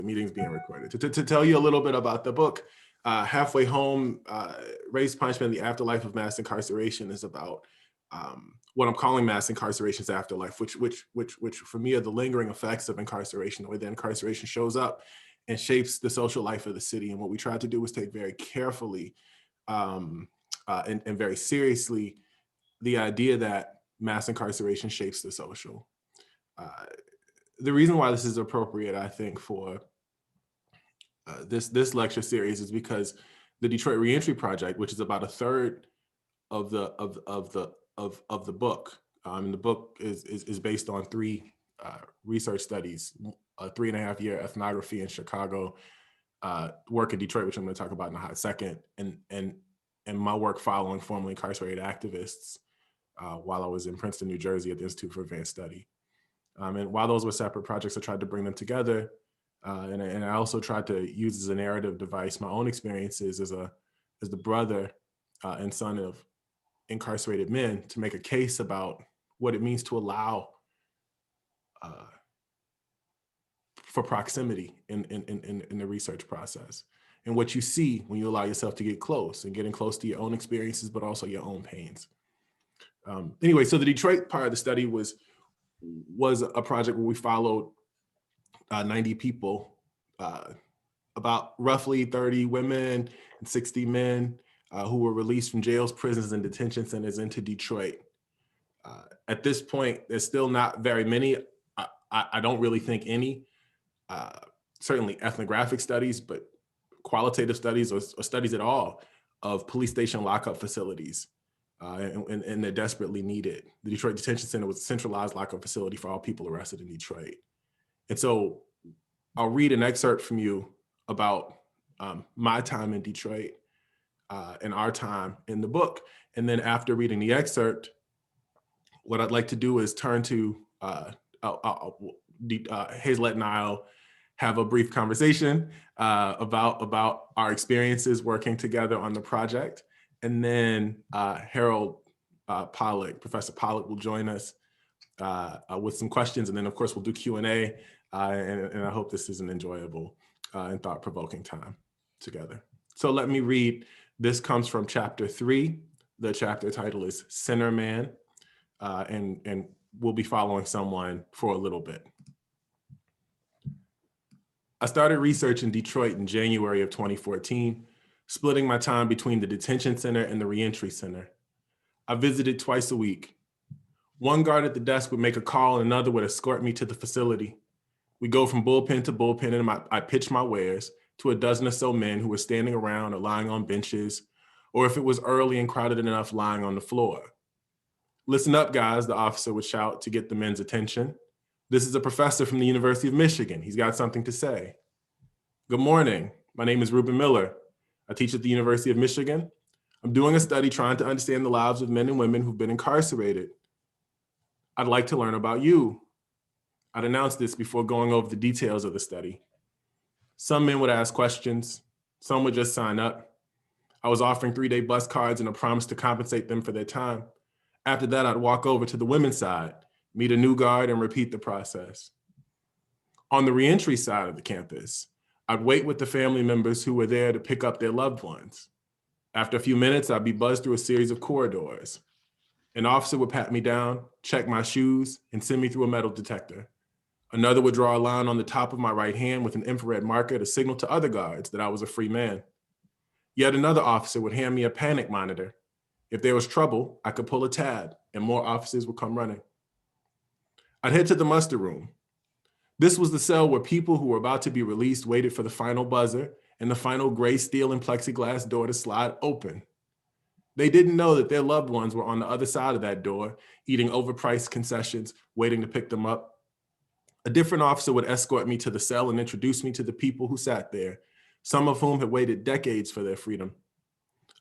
The meeting's being recorded. To tell you a little bit about the book, Halfway Home, Race, Punishment, the Afterlife of Mass Incarceration is about what I'm calling mass incarceration's afterlife, which for me are the lingering effects of incarceration, the way that incarceration shows up and shapes the social life of the city. And what we tried to do was take very carefully and very seriously the idea that mass incarceration shapes the social. The reason why this is appropriate, I think, for this lecture series is because the Detroit Reentry Project, which is about a third of the book, and the book is based on three research studies, a 3.5-year ethnography in Chicago, work in Detroit, which I'm going to talk about in a hot second, and my work following formerly incarcerated activists while I was in Princeton, New Jersey at the Institute for Advanced Study. And while those were separate projects, I tried to bring them together. And I also tried to use as a narrative device my own experiences as the brother and son of incarcerated men to make a case about what it means to allow for proximity in the research process, and what you see when you allow yourself to get close and getting close to your own experiences, but also your own pains. Anyway, so the Detroit part of the study was a project where we followed 90 people, about roughly 30 women and 60 men who were released from jails, prisons, and detention centers into Detroit. At this point, there's still not very many. I don't really think any, certainly ethnographic studies, but qualitative studies or studies at all of police station lockup facilities. And they're desperately needed. The Detroit Detention Center was a centralized lockup facility for all people arrested in Detroit. And so I'll read an excerpt from you about my time in Detroit and our time in the book. And then after reading the excerpt, what I'd like to do is turn to Hazelette and I'll have a brief conversation about our experiences working together on the project. And then Harold Pollack, Professor Pollack, will join us with some questions. And then, of course, we'll do Q&A. And I hope this is an enjoyable and thought-provoking time together. So let me read. This comes from chapter 3. The chapter title is Sinner Man. And we'll be following someone for a little bit. I started research in Detroit in January of 2014, splitting my time between the detention center and the reentry center. I visited twice a week. One guard at the desk would make a call and another would escort me to the facility. We go from bullpen to bullpen and I pitch my wares to a dozen or so men who were standing around or lying on benches, or if it was early and crowded enough, lying on the floor. Listen up, guys, the officer would shout to get the men's attention. This is a professor from the University of Michigan. He's got something to say. Good morning. My name is Reuben Miller. I teach at the University of Michigan. I'm doing a study trying to understand the lives of men and women who've been incarcerated. I'd like to learn about you. I'd announce this before going over the details of the study. Some men would ask questions. Some would just sign up. I was offering 3-day bus cards and a promise to compensate them for their time. After that, I'd walk over to the women's side, meet a new guard, and repeat the process. On the reentry side of the campus, I'd wait with the family members who were there to pick up their loved ones. After a few minutes, I'd be buzzed through a series of corridors. An officer would pat me down, check my shoes, and send me through a metal detector. Another would draw a line on the top of my right hand with an infrared marker to signal to other guards that I was a free man. Yet another officer would hand me a panic monitor. If there was trouble, I could pull a tab and more officers would come running. I'd head to the muster room. This was the cell where people who were about to be released waited for the final buzzer and the final gray steel and plexiglass door to slide open. They didn't know that their loved ones were on the other side of that door, eating overpriced concessions, waiting to pick them up. A different officer would escort me to the cell and introduce me to the people who sat there, some of whom had waited decades for their freedom.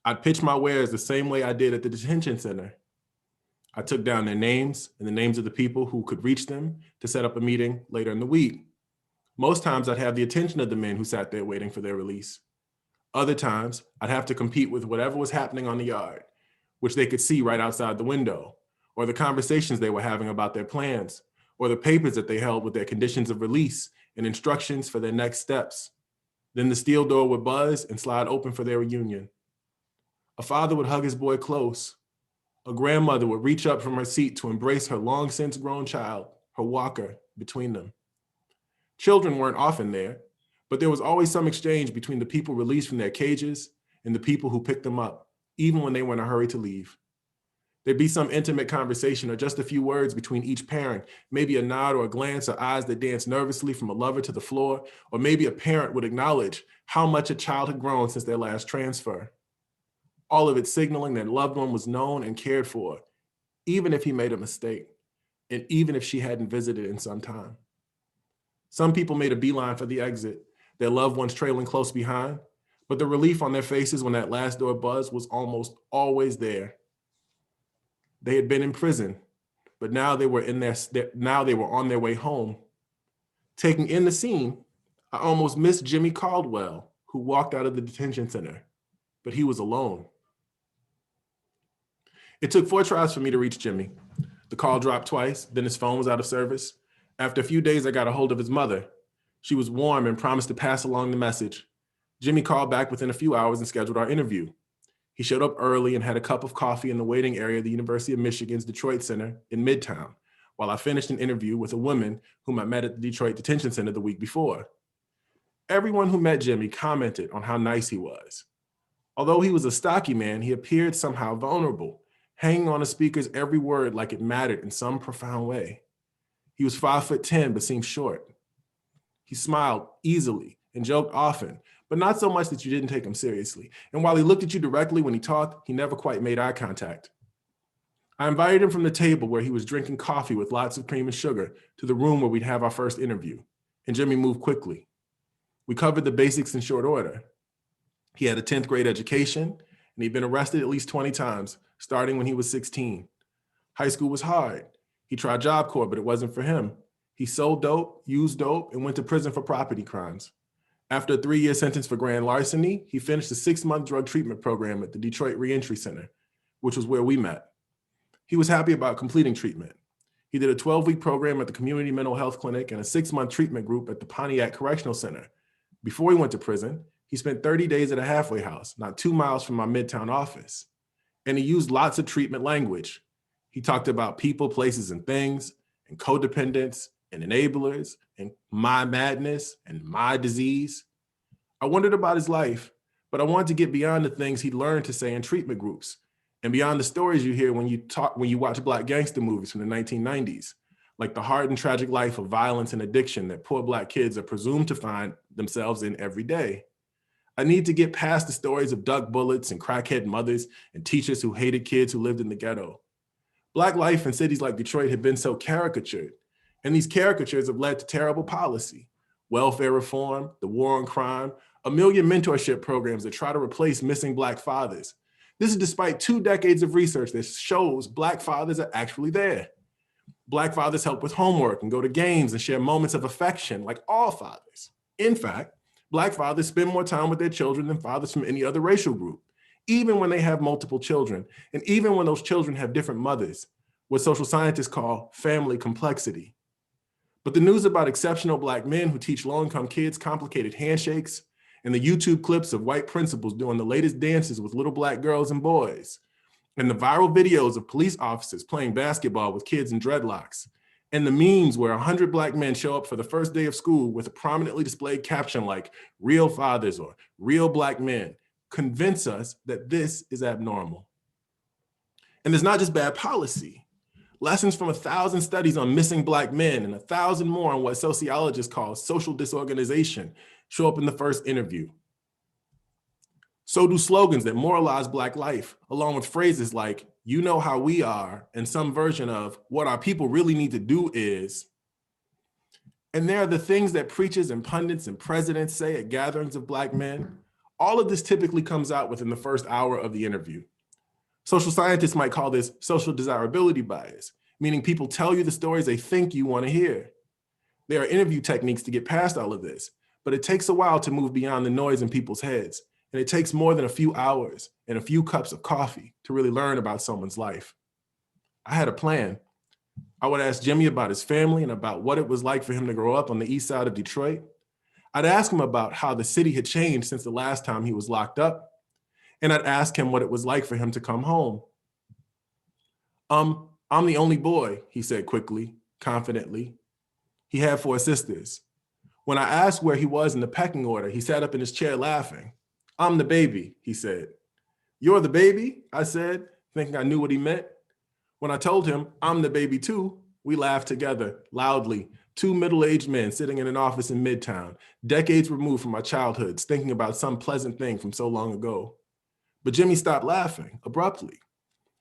I'd pitch my wares the same way I did at the detention center. I took down their names and the names of the people who could reach them to set up a meeting later in the week. Most times I'd have the attention of the men who sat there waiting for their release. Other times I'd have to compete with whatever was happening on the yard, which they could see right outside the window, or the conversations they were having about their plans, or the papers that they held with their conditions of release and instructions for their next steps. Then the steel door would buzz and slide open for their reunion. A father would hug his boy close. A grandmother would reach up from her seat to embrace her long since grown child, her walker, between them. Children weren't often there, but there was always some exchange between the people released from their cages and the people who picked them up, even when they were in a hurry to leave. There'd be some intimate conversation or just a few words between each parent, maybe a nod or a glance or eyes that danced nervously from a lover to the floor, or maybe a parent would acknowledge how much a child had grown since their last transfer. All of it signaling that loved one was known and cared for, even if he made a mistake, and even if she hadn't visited in some time. Some people made a beeline for the exit, their loved ones trailing close behind, but the relief on their faces when that last door buzzed was almost always there. They had been in prison, but now they were on their way home. Taking in the scene, I almost missed Jimmy Caldwell, who walked out of the detention center, but he was alone. It took 4 tries for me to reach Jimmy. The call dropped twice, then his phone was out of service. After a few days, I got a hold of his mother. She was warm and promised to pass along the message. Jimmy called back within a few hours and scheduled our interview. He showed up early and had a cup of coffee in the waiting area of the University of Michigan's Detroit Center in Midtown, while I finished an interview with a woman whom I met at the Detroit Detention Center the week before. Everyone who met Jimmy commented on how nice he was. Although he was a stocky man, he appeared somehow vulnerable, hanging on a speaker's every word like it mattered in some profound way. He was 5'10", but seemed short. He smiled easily and joked often, but not so much that you didn't take him seriously. And while he looked at you directly when he talked, he never quite made eye contact. I invited him from the table where he was drinking coffee with lots of cream and sugar to the room where we'd have our first interview, and Jimmy moved quickly. We covered the basics in short order. He had a 10th grade education, and he'd been arrested at least 20 times, starting when he was 16. High school was hard. He tried Job Corps, but it wasn't for him. He sold dope, used dope, and went to prison for property crimes. After a 3-year sentence for grand larceny, he finished a 6-month drug treatment program at the Detroit Reentry Center, which was where we met. He was happy about completing treatment. He did a 12-week program at the Community Mental Health Clinic and a 6-month treatment group at the Pontiac Correctional Center. Before he went to prison, he spent 30 days at a halfway house, not 2 miles from my Midtown office. And he used lots of treatment language. He talked about people, places, and things, and codependence, and enablers, and my madness, and my disease. I wondered about his life, but I wanted to get beyond the things he learned to say in treatment groups, and beyond the stories you hear when you watch Black gangster movies from the 1990s, like the hard and tragic life of violence and addiction that poor Black kids are presumed to find themselves in every day. I need to get past the stories of duck bullets and crackhead mothers and teachers who hated kids who lived in the ghetto. Black life in cities like Detroit had been so caricatured, and these caricatures have led to terrible policy, welfare reform, the war on crime, a million mentorship programs that try to replace missing Black fathers. This is despite 2 decades of research that shows Black fathers are actually there. Black fathers help with homework and go to games and share moments of affection like all fathers. In fact, Black fathers spend more time with their children than fathers from any other racial group, even when they have multiple children, and even when those children have different mothers, what social scientists call family complexity. But the news about exceptional Black men who teach low-income kids complicated handshakes, and the YouTube clips of white principals doing the latest dances with little Black girls and boys, and the viral videos of police officers playing basketball with kids in dreadlocks, and the memes where 100 Black men show up for the first day of school with a prominently displayed caption like "real fathers" or "real Black men," convince us that this is abnormal. And there's not just bad policy. Lessons from 1,000 studies on missing Black men and 1,000 more on what sociologists call social disorganization show up in the first interview. So do slogans that moralize Black life, along with phrases like, "you know how we are," and some version of "what our people really need to do is." And there are the things that preachers and pundits and presidents say at gatherings of Black men. All of this typically comes out within the first hour of the interview. Social scientists might call this social desirability bias, meaning people tell you the stories they think you want to hear. There are interview techniques to get past all of this, but it takes a while to move beyond the noise in people's heads. And it takes more than a few hours and a few cups of coffee to really learn about someone's life. I had a plan. I would ask Jimmy about his family and about what it was like for him to grow up on the east side of Detroit. I'd ask him about how the city had changed since the last time he was locked up. And I'd ask him what it was like for him to come home. I'm the only boy, he said quickly, confidently. He had 4 sisters. When I asked where he was in the pecking order, he sat up in his chair laughing. I'm the baby, he said. You're the baby, I said, thinking I knew what he meant. When I told him I'm the baby too, we laughed together, loudly, 2 middle-aged men sitting in an office in Midtown, decades removed from our childhoods, thinking about some pleasant thing from so long ago. But Jimmy stopped laughing, abruptly.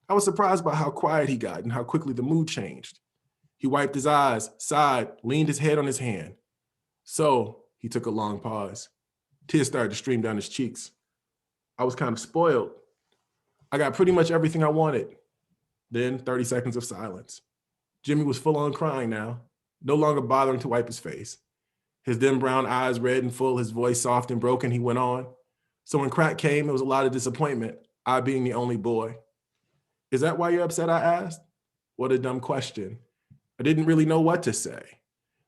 I was surprised by how quiet he got and how quickly the mood changed. He wiped his eyes, sighed, leaned his head on his hand. So, he took a long pause. Tears started to stream down his cheeks. I was kind of spoiled. I got pretty much everything I wanted. Then 30 seconds of silence. Jimmy was full on crying now, no longer bothering to wipe his face. His dim brown eyes red and full, his voice soft and broken, he went on. So when crack came, it was a lot of disappointment, I being the only boy. Is that why you're upset, I asked? What a dumb question. I didn't really know what to say.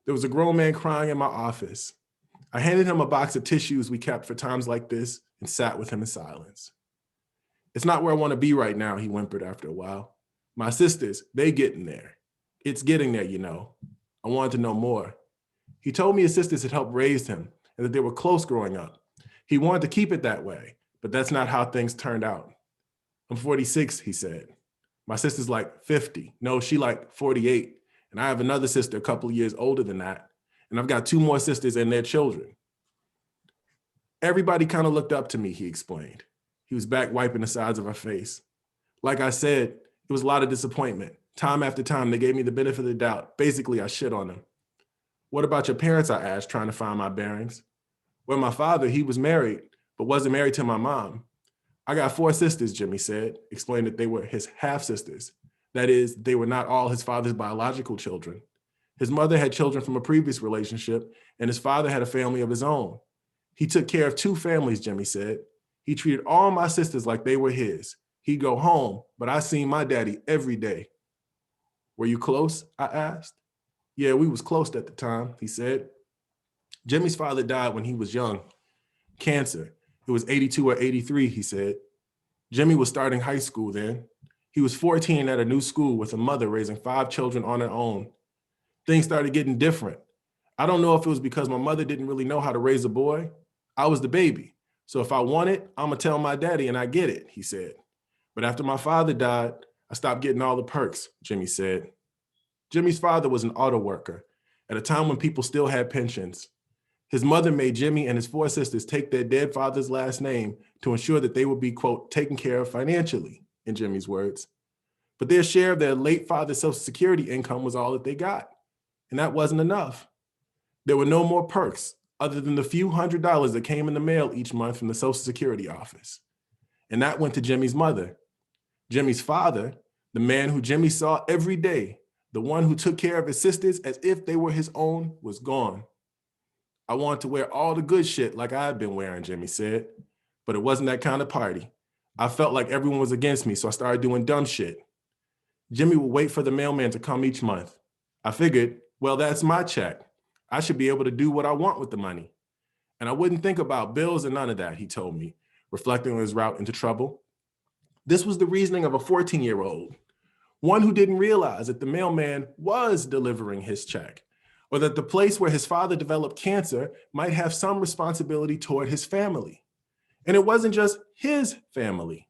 There was a grown man crying in my office. I handed him a box of tissues we kept for times like this and sat with him in silence. It's not where I want to be right now, he whimpered after a while. My sisters, they getting there. It's getting there, you know. I wanted to know more. He told me his sisters had helped raise him and that they were close growing up. He wanted to keep it that way, but that's not how things turned out. I'm 46, he said. My sister's like 50. No, she like 48. And I have another sister a couple of years older than that. And I've got 2 more sisters and their children. Everybody kind of looked up to me, he explained. He was back wiping the sides of her face. Like I said, it was a lot of disappointment. Time after time, they gave me the benefit of the doubt. Basically, I shit on them. What about your parents, I asked, trying to find my bearings. Well, my father, he was married, but wasn't married to my mom. I got 4 sisters, Jimmy said, explained that they were his half-sisters. That is, they were not all his father's biological children. His mother had children from a previous relationship, and his father had a family of his own. He took care of 2 families, Jimmy said. He treated all my sisters like they were his. He'd go home, but I seen my daddy every day. Were you close? I asked. Yeah, we was close at the time, he said. Jimmy's father died when he was young. Cancer. It was 82 or 83, he said. Jimmy was starting high school then. He was 14 at a new school with a mother raising 5 children on her own. Things started getting different. I don't know if it was because my mother didn't really know how to raise a boy. I was the baby. So if I want it, I'm gonna tell my daddy and I get it, he said. But after my father died, I stopped getting all the perks, Jimmy said. Jimmy's father was an auto worker at a time when people still had pensions. His mother made Jimmy and his 4 sisters take their dead father's last name to ensure that they would be, quote, taken care of financially, in Jimmy's words. But their share of their late father's Social Security income was all that they got. And that wasn't enough. There were no more perks other than the few $100s that came in the mail each month from the Social Security office. And that went to Jimmy's mother. Jimmy's father, the man who Jimmy saw every day, the one who took care of his sisters as if they were his own, was gone. I wanted to wear all the good shit like I had been wearing, Jimmy said, but it wasn't that kind of party. I felt like everyone was against me, so I started doing dumb shit. Jimmy would wait for the mailman to come each month. I figured, well, that's my check. I should be able to do what I want with the money. And I wouldn't think about bills and none of that, he told me, reflecting on his route into trouble. This was the reasoning of a 14-year-old, one who didn't realize that the mailman was delivering his check, or that the place where his father developed cancer might have some responsibility toward his family. And it wasn't just his family.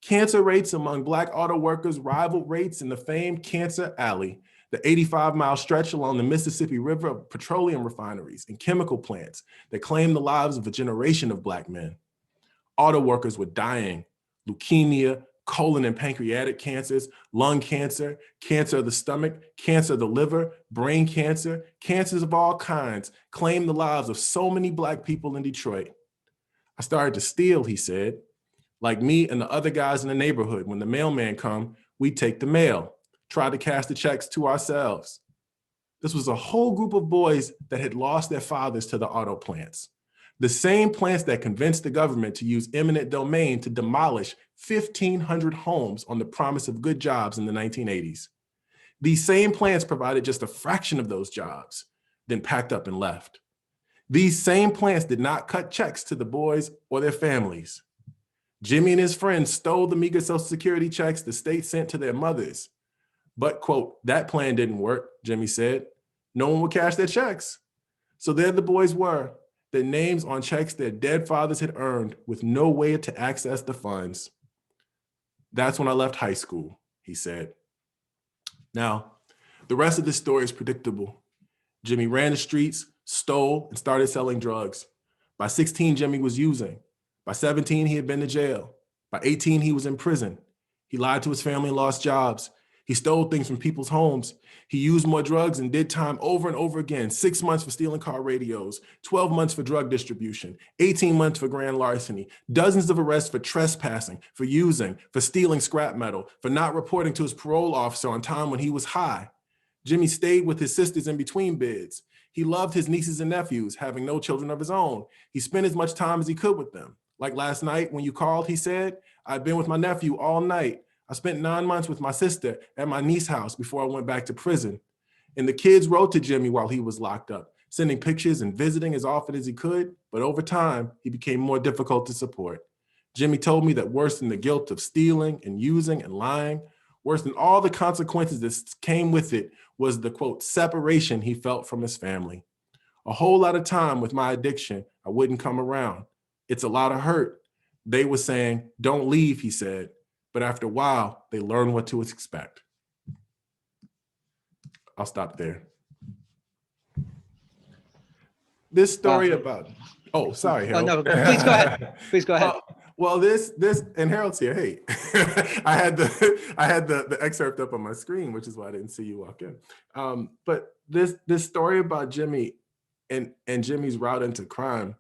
Cancer rates among Black auto workers rivaled rates in the famed Cancer Alley, the 85-mile stretch along the Mississippi River of petroleum refineries and chemical plants that claimed the lives of a generation of Black men. Auto workers were dying, leukemia, colon and pancreatic cancers, lung cancer, cancer of the stomach, cancer of the liver, brain cancer, cancers of all kinds claimed the lives of so many Black people in Detroit. I started to steal, he said. Like me and the other guys in the neighborhood, when the mailman come, we'd take the mail, try to cash the checks to ourselves. This was a whole group of boys that had lost their fathers to the auto plants. The same plants that convinced the government to use eminent domain to demolish 1,500 homes on the promise of good jobs in the 1980s. These same plants provided just a fraction of those jobs, then packed up and left. These same plants did not cut checks to the boys or their families. Jimmy and his friends stole the meager Social Security checks the state sent to their mothers. But, quote, that plan didn't work, Jimmy said. No one would cash their checks. So there the boys were, their names on checks their dead fathers had earned with no way to access the funds. That's when I left high school, he said. Now, the rest of this story is predictable. Jimmy ran the streets, stole, and started selling drugs. By 16, Jimmy was using. By 17, he had been to jail. By 18, he was in prison. He lied to his family and lost jobs. He stole things from people's homes. He used more drugs and did time over and over again. 6 months for stealing car radios, 12 months for drug distribution, 18 months for grand larceny, dozens of arrests for trespassing, for using, for stealing scrap metal, for not reporting to his parole officer on time when he was high. Jimmy stayed with his sisters in between bids. He loved his nieces and nephews, having no children of his own. He spent as much time as he could with them. Like last night when you called, he said, I'd been with my nephew all night. I spent 9 months with my sister at my niece's house before I went back to prison. And the kids wrote to Jimmy while he was locked up, sending pictures and visiting as often as he could. But over time, he became more difficult to support. Jimmy told me that worse than the guilt of stealing and using and lying, worse than all the consequences that came with it, was the, quote, separation he felt from his family. A whole lot of time with my addiction, I wouldn't come around. It's a lot of hurt. They were saying, don't leave, he said. But after a while, they learn what to expect. I'll stop there. This story about, oh, sorry, Harold. Oh, no, please go ahead. Please go ahead. Well, this, and Harold's here. Hey, I had the excerpt up on my screen, which is why I didn't see you walk in. But this story about Jimmy and Jimmy's route into crime,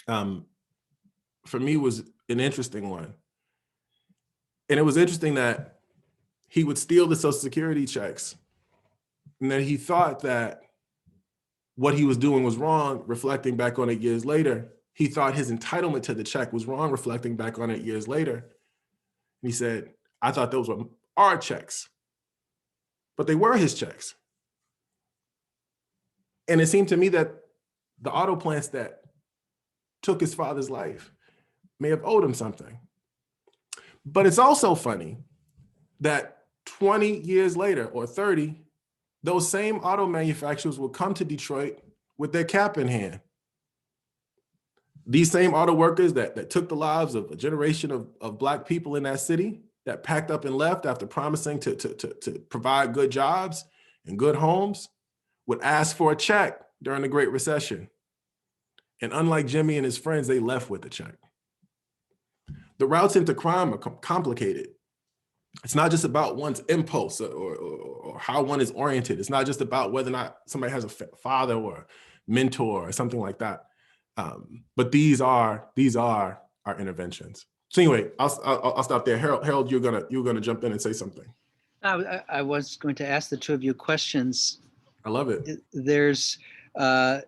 for me was an interesting one. And it was interesting that he would steal the Social Security checks, and that he thought that what he was doing was wrong, reflecting back on it years later. He thought his entitlement to the check was wrong, reflecting back on it years later. And he said, I thought those were our checks, but they were his checks. And it seemed to me that the auto plants that took his father's life may have owed him something. But it's also funny that 20 years later or 30, those same auto manufacturers will come to Detroit with their cap in hand. These same auto workers that took the lives of a generation of Black people in that city, that packed up and left after promising to provide good jobs and good homes, would ask for a check during the Great Recession. And unlike Jimmy and his friends, they left with the check. The routes into crime are complicated. It's not just about one's impulse or how one is oriented. It's not just about whether or not somebody has a father or mentor or something like that. But these are our interventions. So anyway, I'll stop there. Harold, you're gonna jump in and say something. I was going to ask the two of you questions. I love it. There's, and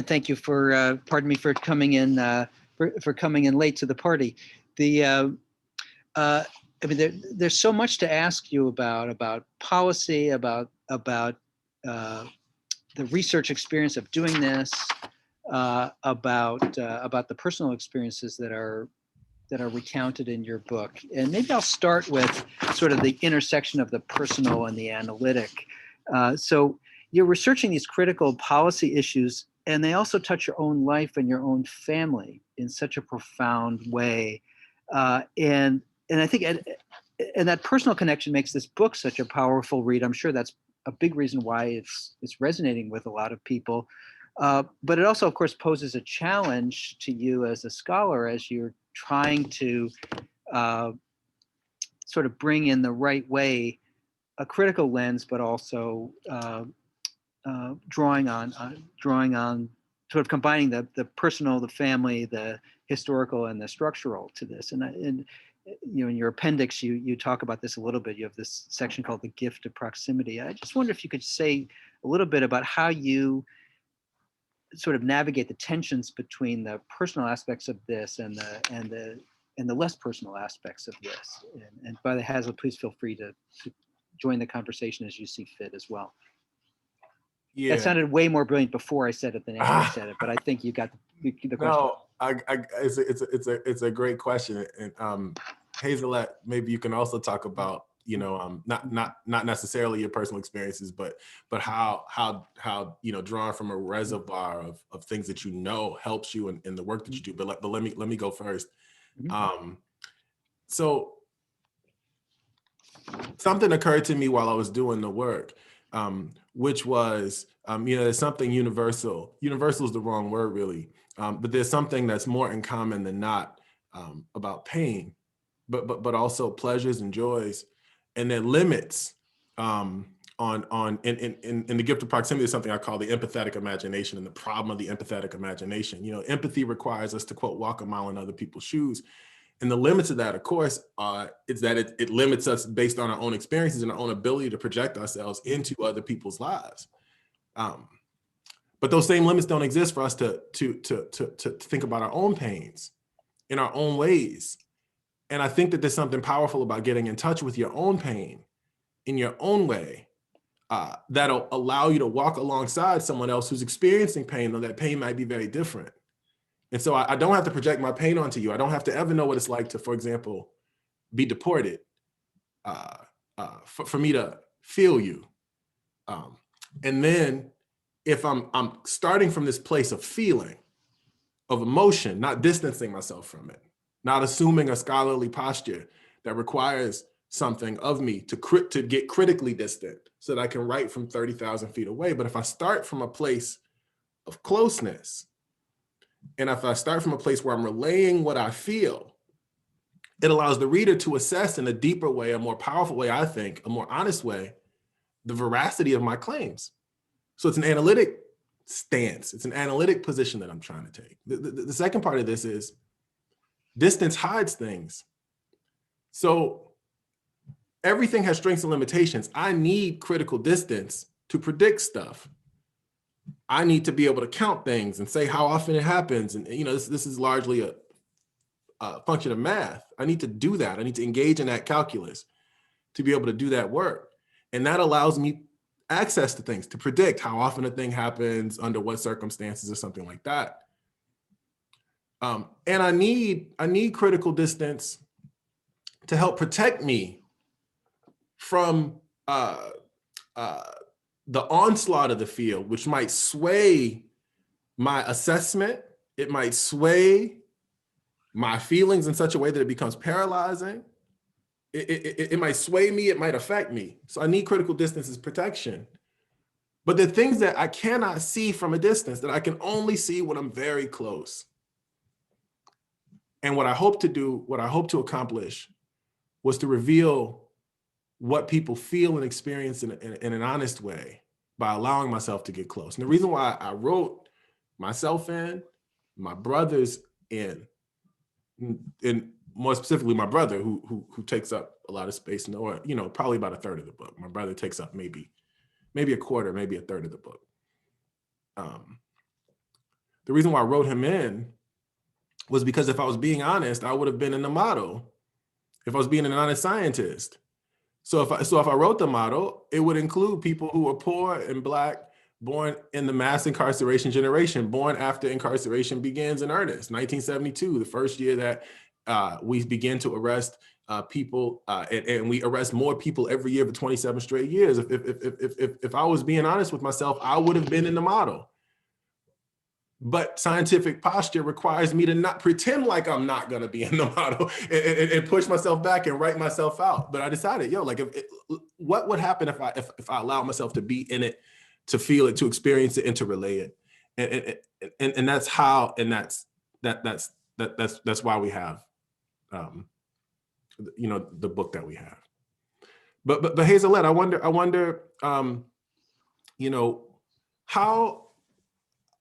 thank you for, pardon me for coming in, for coming in late to the party. I mean, there's so much to ask you about policy, about the research experience of doing this, about the personal experiences that are recounted in your book. And maybe I'll start with sort of the intersection of the personal and the analytic. So you're researching these critical policy issues, and they also touch your own life and your own family in such a profound way. And I think, and that personal connection makes this book such a powerful read. I'm sure that's a big reason why it's resonating with a lot of people. But it also, of course, poses a challenge to you as a scholar as you're trying to sort of bring in the right way a critical lens, but also drawing on sort of combining the personal, the family, the historical, and the structural to this. And you know, in your appendix, you talk about this a little bit. You have this section called the gift of proximity. I just wonder if you could say a little bit about how you sort of navigate the tensions between the personal aspects of this and the less personal aspects of this. And by the Hazlitt, please feel free to join the conversation as you see fit as well. Yeah. That sounded way more brilliant before I said it than after I said it, but I think you got the question. No, it's a great question, and Hazelette, maybe you can also talk about, you know, not necessarily your personal experiences, but how you know, drawing from a reservoir of things that you know helps you in the work that you do. But let me go first. So something occurred to me while I was doing the work, which was, you know, there's something universal. Universal is the wrong word, really, but there's something that's more in common than not, about pain, but also pleasures and joys, and then limits, in the gift of proximity is something I call the empathetic imagination, and the problem of the empathetic imagination. You know, empathy requires us to, quote, walk a mile in other people's shoes. And the limits of that, of course, is that it limits us based on our own experiences and our own ability to project ourselves into other people's lives. But those same limits don't exist for us to think about our own pains in our own ways. And I think that there's something powerful about getting in touch with your own pain in your own way, that'll allow you to walk alongside someone else who's experiencing pain, though that pain might be very different. And so I don't have to project my pain onto you. I don't have to ever know what it's like to, for example, be deported, for me to feel you. And then if I'm starting from this place of feeling, of emotion, not distancing myself from it, not assuming a scholarly posture that requires something of me to get critically distant so that I can write from 30,000 feet away. But if I start from a place of closeness, and if I start from a place where I'm relaying what I feel, it allows the reader to assess in a deeper way, a more powerful way, I think, a more honest way, the veracity of my claims. So it's an analytic stance. It's an analytic position that I'm trying to take. The second part of this is distance hides things. So everything has strengths and limitations. I need critical distance to predict stuff. I need to be able to count things and say how often it happens. And, you know, this is largely a function of math. I need to do that. I need to engage in that calculus to be able to do that work. And that allows me access to things to predict how often a thing happens, under what circumstances, or something like that. And I need critical distance to help protect me from the onslaught of the field, which might sway my assessment. It might sway my feelings in such a way that it becomes paralyzing. It might sway me, it might affect me. So I need critical distance as protection. But the things that I cannot see from a distance, that I can only see when I'm very close. And what I hope to do, what I hope to accomplish, was to reveal what people feel and experience in an honest way by allowing myself to get close. And the reason why I wrote myself in, my brothers in, and more specifically my brother, who takes up a lot of space, or, you know, probably about a third of the book. My brother takes up maybe a quarter, maybe a third of the book. The reason why I wrote him in was because if I was being honest, I would have been in the model. If I was being an honest scientist. So if I wrote the model, it would include people who were poor and Black, born in the mass incarceration generation, born after incarceration begins in earnest. 1972, the first year that we began to arrest people, and we arrest more people every year for 27 straight years. If I was being honest with myself, I would have been in the model. But scientific posture requires me to not pretend like I'm not going to be in the model and push myself back and write myself out. But I decided, like, what would happen if I allow myself to be in it, to feel it, to experience it, and to relay it? And that's how, and that's why we have, the book that we have. But Hazelette, I wonder,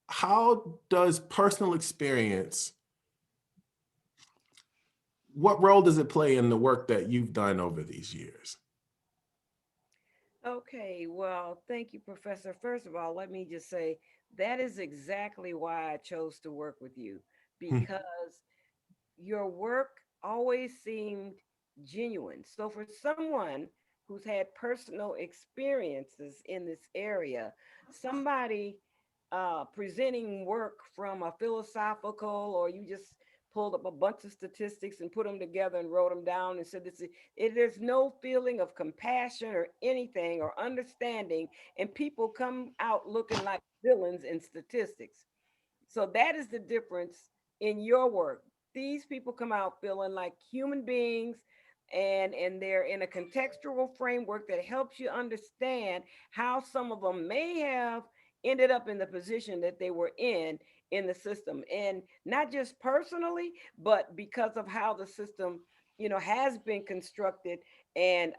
how does personal experience, what role does it play in the work that you've done over these years? Okay, well, thank you, Professor. First of all, let me just say that is exactly why I chose to work with you, because your work always seemed genuine. So for someone who's had personal experiences in this area, somebody presenting work from a philosophical, or you just pulled up a bunch of statistics and put them together and wrote them down and said this is it, there's no feeling of compassion or anything or understanding, and people come out looking like villains in statistics. So that is the difference in your work. These people come out feeling like human beings, and they're in a contextual framework that helps you understand how some of them may have ended up in the position that they were in the system, and not just personally, but because of how the system, has been constructed, and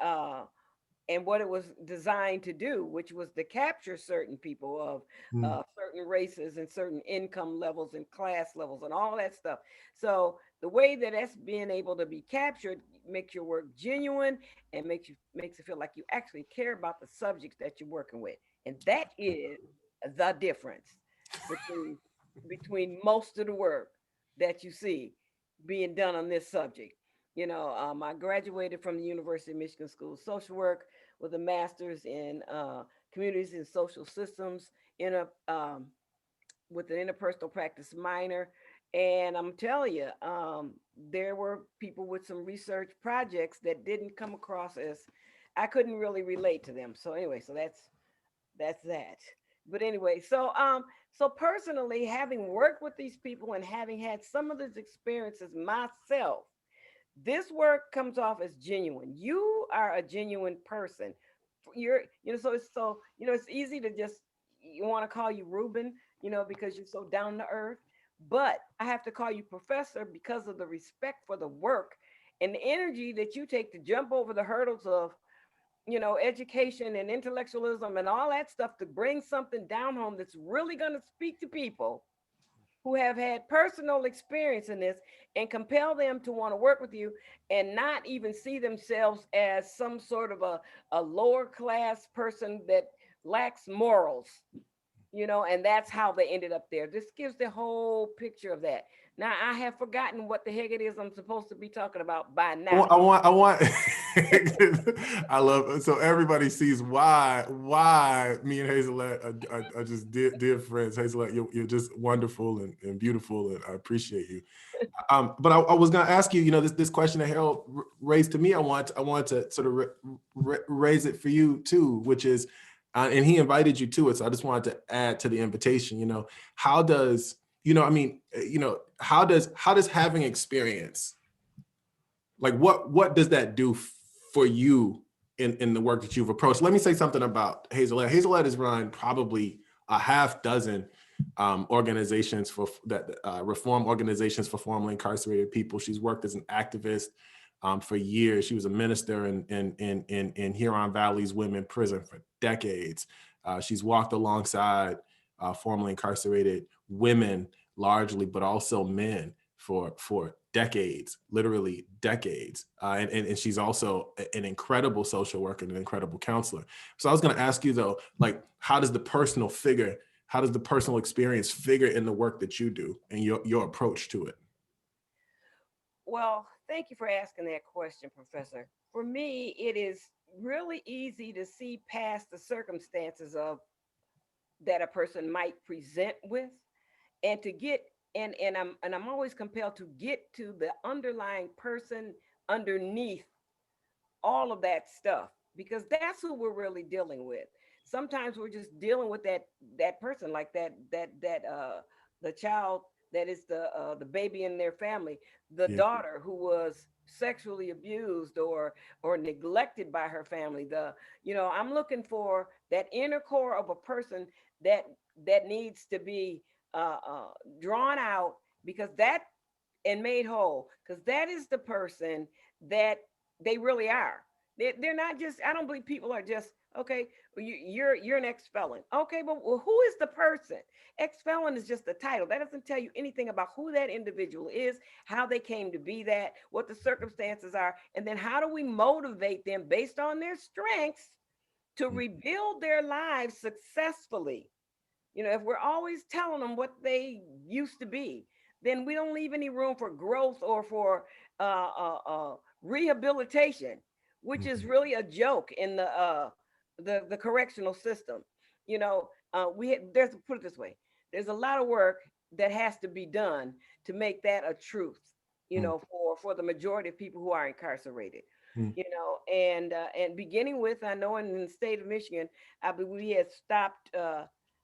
what it was designed to do, which was to capture certain people of Mm. certain races and certain income levels and class levels and all that stuff. So the way that that's being able to be captured makes your work genuine, and makes it feel like you actually care about the subjects that you're working with, and that is the difference between most of the work that you see being done on this subject. I graduated from the University of Michigan School of Social Work with a master's in communities and social systems, in a with an interpersonal practice minor. And I'm telling you, there were people with some research projects that didn't come across as, I couldn't really relate to them. So anyway, so that's that. But anyway, so personally, having worked with these people and having had some of these experiences myself, this work comes off as genuine. You are a genuine person. It's easy to just, you want to call you Reuben, because you're so down to earth. But I have to call you professor because of the respect for the work and the energy that you take to jump over the hurdles of, education and intellectualism and all that stuff to bring something down home that's really going to speak to people who have had personal experience in this, and compel them to want to work with you, and not even see themselves as some sort of a lower class person that lacks morals, and that's how they ended up there. This gives the whole picture of that. Now, I have forgotten what the heck it is I'm supposed to be talking about by now. I want I love, so everybody sees why me and Hazelette are just dear friends. Hazelette, you're just wonderful and beautiful, and I appreciate you. But I was going to ask you, this question that Harold raised to me, I want to sort of raise it for you too, which is, and he invited you to it, so I just wanted to add to the invitation. How does, how does having experience, like what does that do for you in the work that you've approached? Let me say something about Hazelette. Hazelette has run probably a half dozen organizations reform organizations for formerly incarcerated people. She's worked as an activist for years. She was a minister in Huron Valley's women prison for decades. She's walked alongside formerly incarcerated women largely, but also men for decades, literally decades. And she's also an incredible social worker and an incredible counselor. So I was going to ask you though, like, how does the personal experience figure in the work that you do and your approach to it? Well, thank you for asking that question, Professor. For me, it is really easy to see past the circumstances of that a person might present with, and to get and I'm always compelled to get to the underlying person underneath all of that stuff, because that's who we're really dealing with. Sometimes we're just dealing with that person, like that the child that is the baby in their family, the Yeah. daughter who was sexually abused or neglected by her family. I'm looking for that inner core of a person that needs to be drawn out, because that and made whole, because that is the person that they really are. They're not just, I don't believe people are just, okay, well, you're an ex-felon. Okay, but who is the person? Ex-felon is just a title. That doesn't tell you anything about who that individual is, how they came to be that, what the circumstances are, and then how do we motivate them based on their strengths to rebuild their lives successfully. If we're always telling them what they used to be, then we don't leave any room for growth or for rehabilitation. which is really a joke in the correctional system. You know, there's, put it this way, there's a lot of work that has to be done to make that a truth, you know, for the majority of people who are incarcerated. You know, and beginning with, I know in the state of Michigan, I believe we had stopped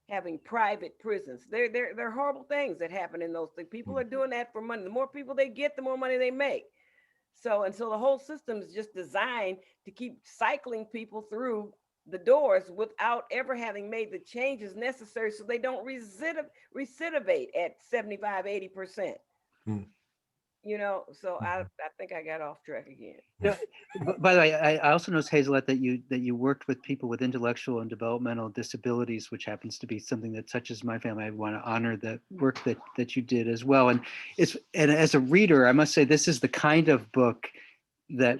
having private prisons. They're horrible things that happen in those things. People are doing that for money. The more people they get, the more money they make. So the whole system is just designed to keep cycling people through the doors without ever having made the changes necessary so they don't recidivate at 75-80%. You know, so I think I got off track again. Yeah. By the way, I also noticed, Hazelette, that you worked with people with intellectual and developmental disabilities, which happens to be something that touches my family. I want to honor the work that you did as well. And as a reader, I must say, this is the kind of book that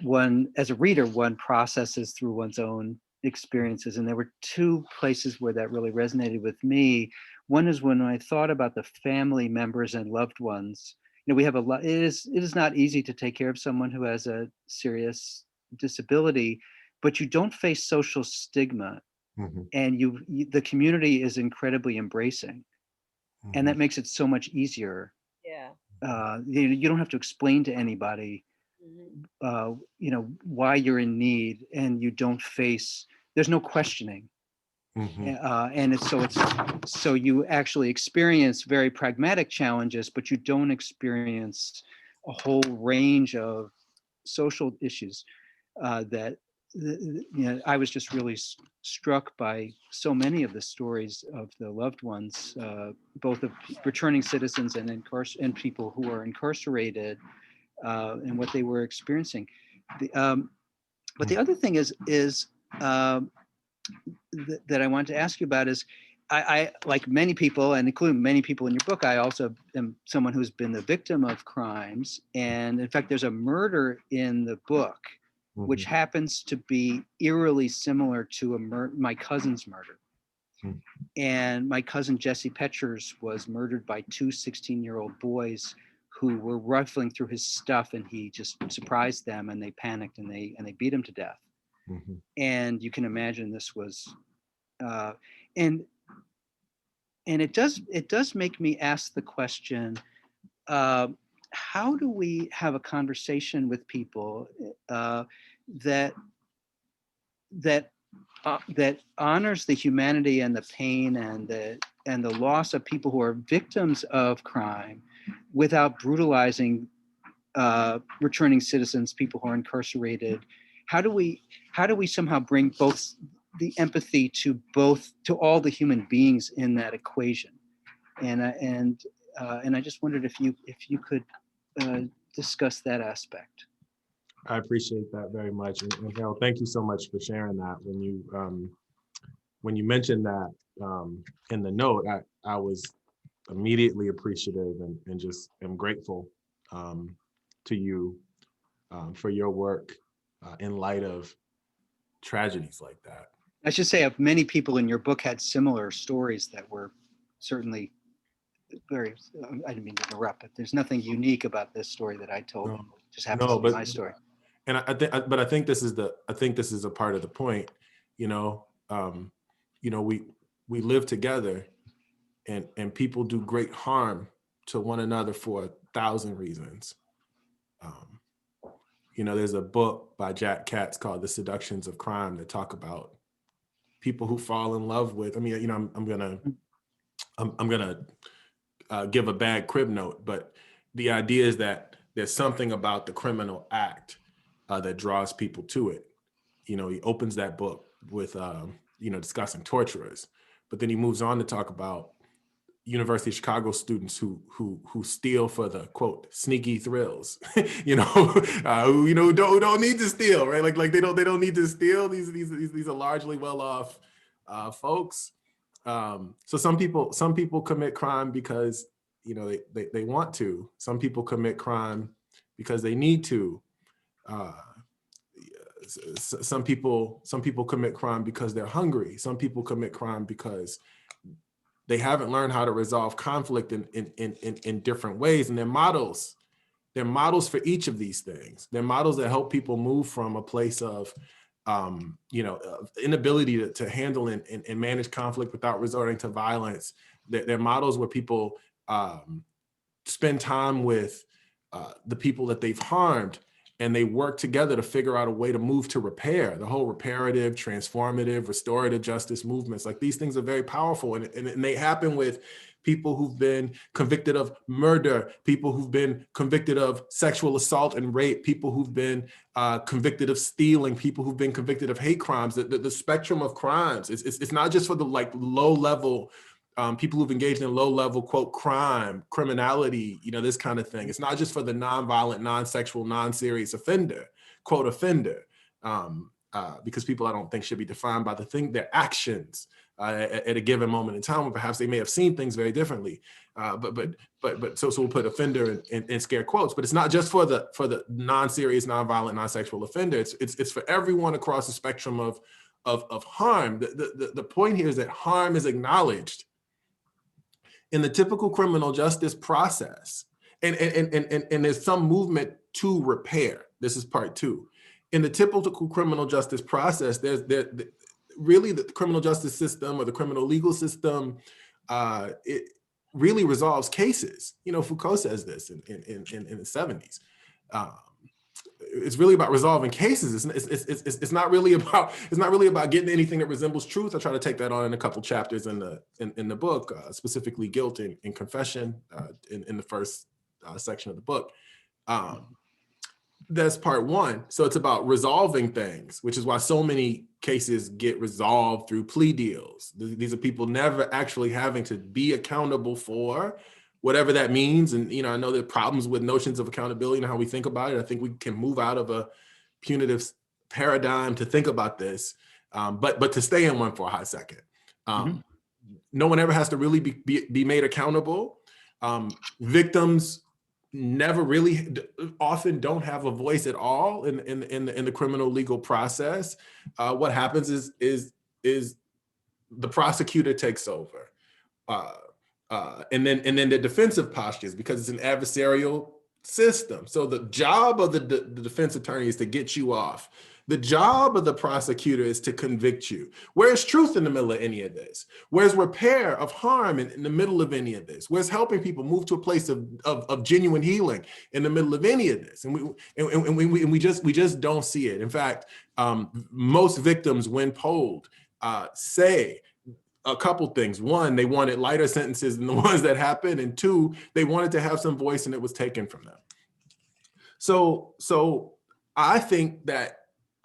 as a reader, one processes through one's own experiences. And there were two places where that really resonated with me. One is when I thought about the family members and loved ones. You know, we have a lot. It is not easy to take care of someone who has a serious disability, but you don't face social stigma, and the community is incredibly embracing, and that makes it so much easier. Yeah. You don't have to explain to anybody, you know, why you're in need, and you don't face. There's no questioning. And so you actually experience very pragmatic challenges, but you don't experience a whole range of social issues that, you know, I was just really struck by so many of the stories of the loved ones, both of returning citizens and people who are incarcerated, and what they were experiencing. But the other thing is that I want to ask you about is, I like many people, and including many people in your book, I also am someone who's been the victim of crimes. And in fact, there's a murder in the book, which happens to be eerily similar to my cousin's murder. And my cousin Jesse Petchers was murdered by two 16-year-old boys who were rifling through his stuff, and he just surprised them, and they panicked, and they beat him to death. And you can imagine this was, and it does make me ask the question, how do we have a conversation with people that honors the humanity and the pain and the loss of people who are victims of crime, without brutalizing returning citizens, people who are incarcerated? How do we somehow bring both the empathy to all the human beings in that equation? And I just wondered if you could discuss that aspect. I appreciate that very much, and Harold, thank you so much for sharing that. When you mentioned that in the note, I was immediately appreciative and just am grateful to you for your work in light of tragedies like that. I should say, many people in your book had similar stories that were certainly very, I didn't mean to interrupt, but there's nothing unique about this story that I told. No, It just happens to be my story. And I think this is a part of the point. You know, we live together, and people do great harm to one another for 1,000 reasons. You know, there's a book by Jack Katz called The Seductions of Crime that talk about people who fall in love with. I mean, you know, I'm gonna give a bad crib note, but the idea is that there's something about the criminal act that draws people to it. You know, he opens that book with discussing torturers, but then he moves on to talk about University of Chicago students who steal for the quote sneaky thrills, who don't need to steal, right? Like they don't need to steal. These are largely well-off folks. So some people commit crime because they want to. Some people commit crime because they need to. Some people commit crime because they're hungry. Some people commit crime because they haven't learned how to resolve conflict in different ways, and their models They're models for each of these things. They're models that help people move from a place of inability to handle and manage conflict without resorting to violence. They're models where people spend time with the people that they've harmed, and they work together to figure out a way to move to repair. The whole reparative, transformative, restorative justice movements, like these things are very powerful, and they happen with people who've been convicted of murder, people who've been convicted of sexual assault and rape, people who've been convicted of stealing, people who've been convicted of hate crimes. The spectrum of crimes, it's not just for the low level people who've engaged in low level, quote, crime, criminality, this kind of thing. It's not just for the nonviolent, non-sexual, non-serious offender, quote, offender, because people I don't think should be defined by their actions at a given moment in time, or perhaps they may have seen things very differently. So we'll put offender in scare quotes, but it's not just for the non-serious, non-violent, non-sexual offender. It's for everyone across the spectrum of harm. The point here is that harm is acknowledged in the typical criminal justice process, and there's some movement to repair. This is part two. In the typical criminal justice process, really the criminal justice system or the criminal legal system, it really resolves cases. Foucault says this in the 70s. It's really about resolving cases. It's not really about getting anything that resembles truth. I try to take that on in a couple chapters in the book, specifically guilt and confession in the first section of the book. That's part one. So it's about resolving things, which is why so many cases get resolved through plea deals. These are people never actually having to be accountable for whatever that means. And, I know there are problems with notions of accountability and how we think about it. I think we can move out of a punitive paradigm to think about this, but to stay in one for a hot second. No one ever has to really be made accountable. Victims never really often don't have a voice at all in the criminal legal process. What happens is the prosecutor takes over. And then the defensive postures, because it's an adversarial system. So the job of the defense attorney is to get you off. The job of the prosecutor is to convict you. Where's truth in the middle of any of this? Where's repair of harm in the middle of any of this? Where's helping people move to a place of genuine healing in the middle of any of this? And we just don't see it. In fact, most victims, when polled, say a couple things. One, they wanted lighter sentences than the ones that happened. And two, they wanted to have some voice and it was taken from them. So I think that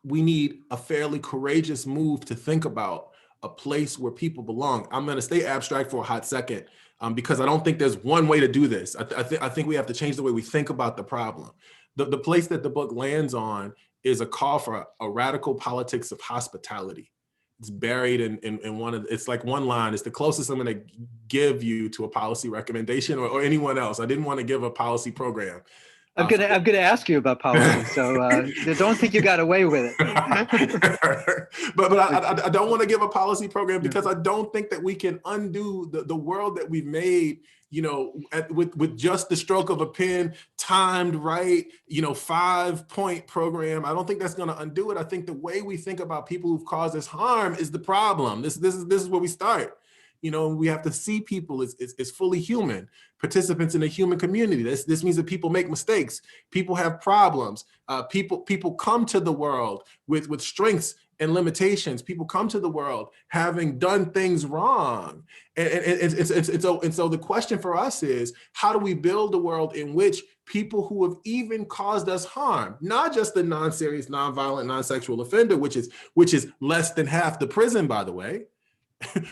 we need a fairly courageous move to think about a place where people belong. I'm going to stay abstract for a hot second because I don't think there's one way to do this. I think we have to change the way we think about the problem. The place that the book lands on is a call for a radical politics of hospitality. It's buried in one of, it's like one line. It's the closest I'm going to give you to a policy recommendation or anyone else. I didn't want to give a policy program. I'm gonna ask you about policy, so don't think you got away with it. but I don't want to give a policy program because I don't think that we can undo the world that we've made, with just the stroke of a pen, timed right, 5-point program. I don't think that's going to undo it. I think the way we think about people who've caused us harm is the problem. This is where we start. We have to see people as fully human participants in a human community. This means that people make mistakes. People have problems. People come to the world with strengths and limitations. People come to the world having done things wrong. And so the question for us is, how do we build a world in which people who have even caused us harm, not just the non-serious, non-violent, non-sexual offender, which is less than half the prison, by the way,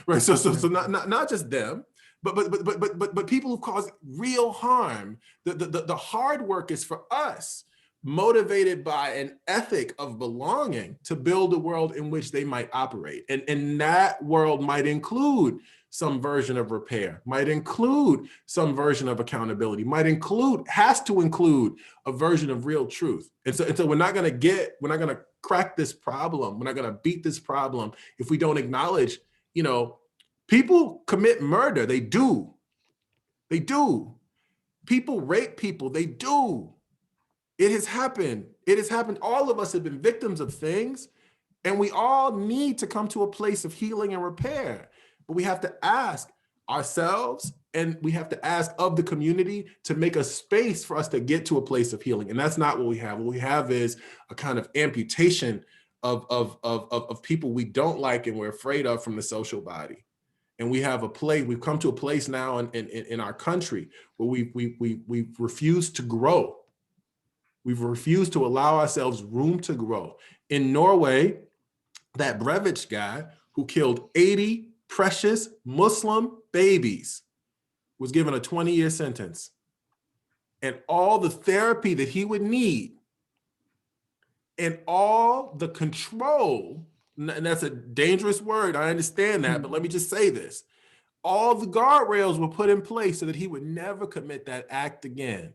right? So not just them, but people who cause real harm. The hard work is for us, motivated by an ethic of belonging, to build a world in which they might operate. And that world might include some version of repair, might include some version of accountability, has to include a version of real truth. And so we're not going to crack this problem. We're not going to beat this problem if we don't acknowledge, people commit murder. They do. People rape people. They do. It has happened. It has happened. All of us have been victims of things, and we all need to come to a place of healing and repair. But we have to ask ourselves, and we have to ask of the community to make a space for us to get to a place of healing. And that's not what we have. What we have is a kind of amputation of people we don't like and we're afraid of from the social body. And we have a place, we've come to a place now in our country where we've refused to grow. We've refused to allow ourselves room to grow. In Norway, that Breivik guy who killed 80 precious Muslim babies was given a 20-year sentence. And all the therapy that he would need and all the control, and that's a dangerous word, I understand that, but let me just say this. All the guardrails were put in place so that he would never commit that act again.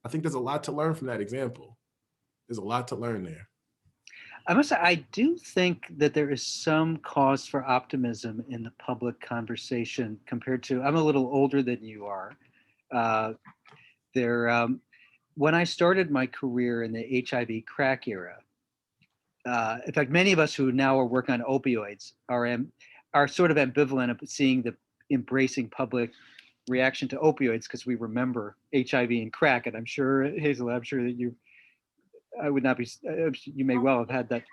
I think there's a lot to learn from that example. There's a lot to learn there. I must say, I do think that there is some cause for optimism in the public conversation compared to, I'm a little older than you are. When I started my career in the HIV crack era, in fact, many of us who now are working on opioids are sort of ambivalent of seeing the embracing public reaction to opioids because we remember HIV and crack. And I'm sure, Hazel, I'm sure that you may well have had that.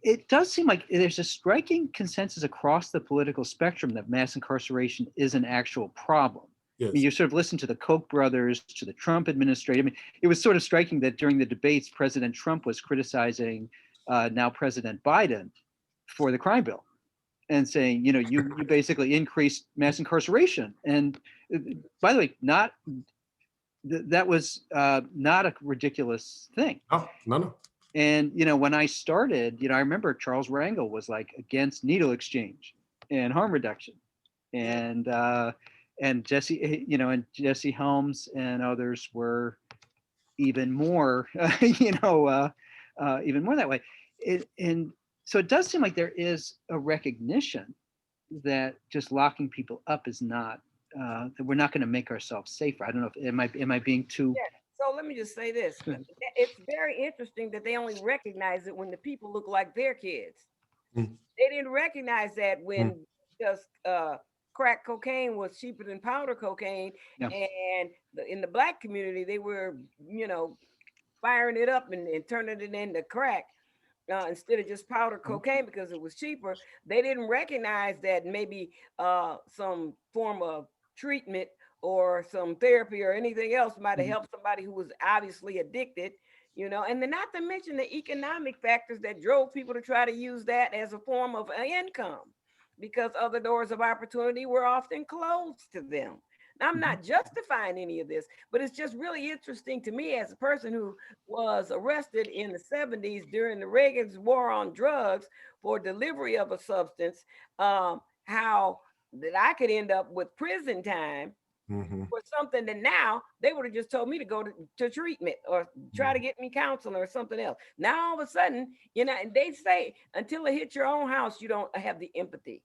It does seem like there's a striking consensus across the political spectrum that mass incarceration is an actual problem. Yes. I mean, you sort of listen to the Koch brothers, to the Trump administration. I mean, it was sort of striking that during the debates, President Trump was criticizing now President Biden for the crime bill and saying, you basically increased mass incarceration. And by the way, that was not a ridiculous thing. No. And, when I started, I remember Charles Rangel was like against needle exchange and harm reduction. And Jesse, and Jesse Helms and others were even more, even more that way. And so it does seem like there is a recognition that just locking people up is not, that we're not going to make ourselves safer. I don't know if, am I being too... Yeah. So let me just say this. It's very interesting that they only recognize it when the people look like their kids. They didn't recognize that when just crack cocaine was cheaper than powder cocaine. Yeah. And in the Black community, they were, firing it up and turning it into crack instead of just powder cocaine because it was cheaper. They didn't recognize that maybe some form of treatment or some therapy or anything else might have helped somebody who was obviously addicted, and then not to mention the economic factors that drove people to try to use that as a form of income because other doors of opportunity were often closed to them. Now, I'm not justifying any of this, but it's just really interesting to me as a person who was arrested in the 70s during the Reagan's war on drugs for delivery of a substance, how that I could end up with prison time for something that now they would have just told me to go to treatment or try to get me counseling or something else. Now, all of a sudden, and they say until it hits your own house, you don't have the empathy.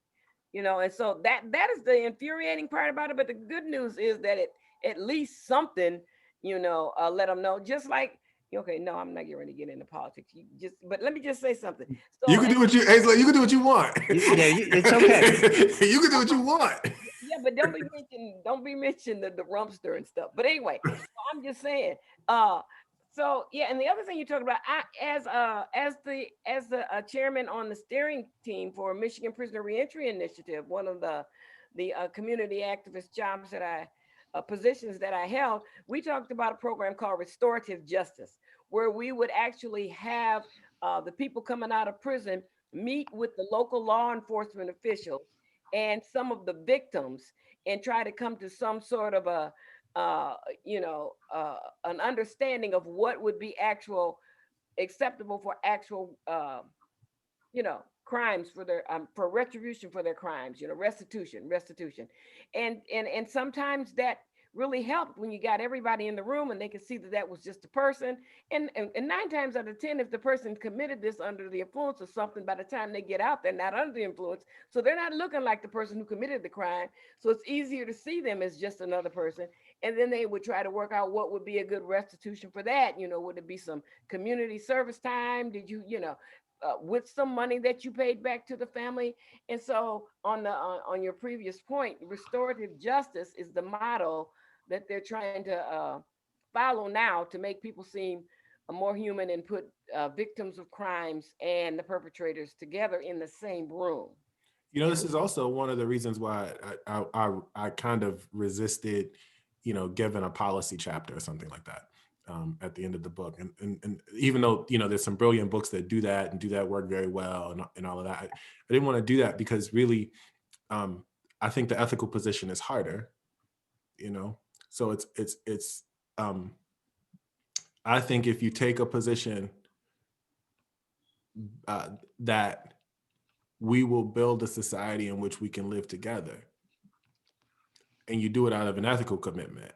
And so that is the infuriating part about it. But the good news is that it at least something, let them know. Just like, okay, no, I'm not getting ready to get into politics. But let me just say something. So, you can do what you, Hazel, you can do what you want. It's okay. You can do what you want. Yeah, but don't be mentioning the rumpster and stuff. But anyway, I'm just saying. So yeah, and the other thing you talked about, as the chairman on the steering team for Michigan Prisoner Reentry Initiative, one of the community activist jobs that positions that I held, we talked about a program called Restorative Justice, where we would actually have the people coming out of prison meet with the local law enforcement officials and some of the victims and try to come to some sort of an understanding of what would be acceptable for actual, crimes for their, for retribution for their crimes, restitution. And sometimes that really helped when you got everybody in the room and they could see that was just a person. And 9 times out of 10, if the person committed this under the influence of something, by the time they get out, they're not under the influence. So they're not looking like the person who committed the crime. So it's easier to see them as just another person. And then they would try to work out what would be a good restitution for that. Would it be some community service time? Did you, with some money that you paid back to the family? And so on your previous point, restorative justice is the model that they're trying to follow now to make people seem more human and put victims of crimes and the perpetrators together in the same room. This is also one of the reasons why I kind of resisted, giving a policy chapter or something like that at the end of the book. And even though, there's some brilliant books that do that and do that work very well and all of that, I didn't want to do that because really, I think the ethical position is harder, So it's I think if you take a position that we will build a society in which we can live together, and you do it out of an ethical commitment,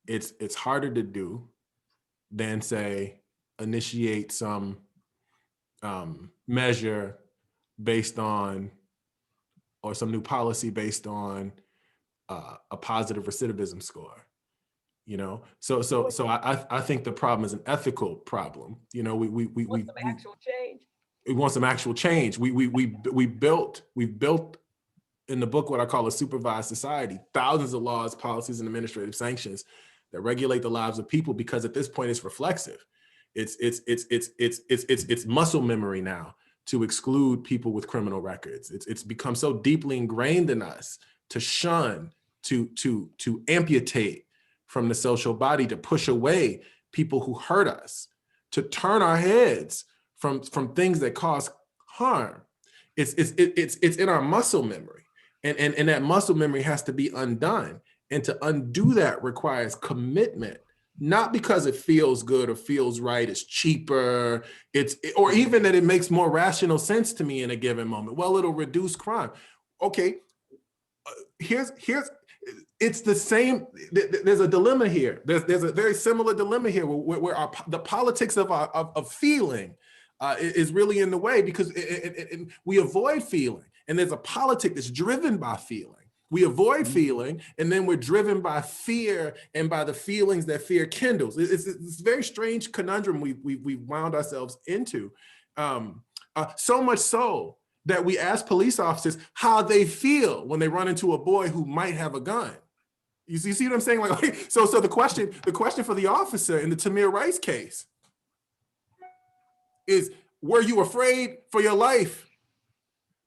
it's harder to do than, say, initiate some measure based on, or some new policy based on a positive recidivism score. So I think the problem is an ethical problem. We want some actual change. We want some actual change. We've built in the book what I call a supervised society, thousands of laws, policies, and administrative sanctions that regulate the lives of people, because at this point it's reflexive. It's muscle memory now to exclude people with criminal records. It's become so deeply ingrained in us to shun, to amputate from the social body, to push away people who hurt us, to turn our heads from things that cause harm. It's in our muscle memory, and that muscle memory has to be undone. And to undo that requires commitment, not because it feels good or feels right, it's cheaper, or even that it makes more rational sense to me in a given moment. Well, it'll reduce crime. Okay, it's the same. There's a dilemma here. There's a very similar dilemma here where the politics of feeling is really in the way, because we avoid feeling, and there's a politic that's driven by feeling. We avoid feeling, and then we're driven by fear and by the feelings that fear kindles. It's a very strange conundrum we've wound ourselves into. So much so that we ask police officers how they feel when they run into a boy who might have a gun. You see what I'm saying? Like, so the question for the officer in the Tamir Rice case is, were you afraid for your life?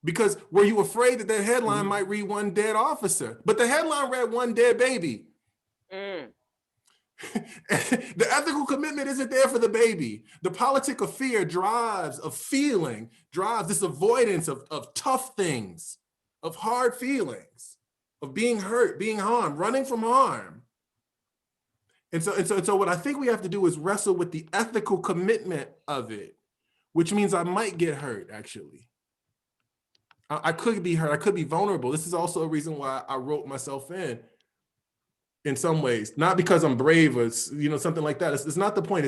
Because were you afraid that headline might read one dead officer, but the headline read one dead baby? The ethical commitment isn't there for the baby. The politic of fear drives this avoidance of tough things, of hard feelings, of being hurt, being harmed, running from harm. And so what I think we have to do is wrestle with the ethical commitment of it, which means I might get hurt, actually. I could be hurt, I could be vulnerable. This is also a reason why I wrote myself in some ways, not because I'm brave or something like that. It's not the point.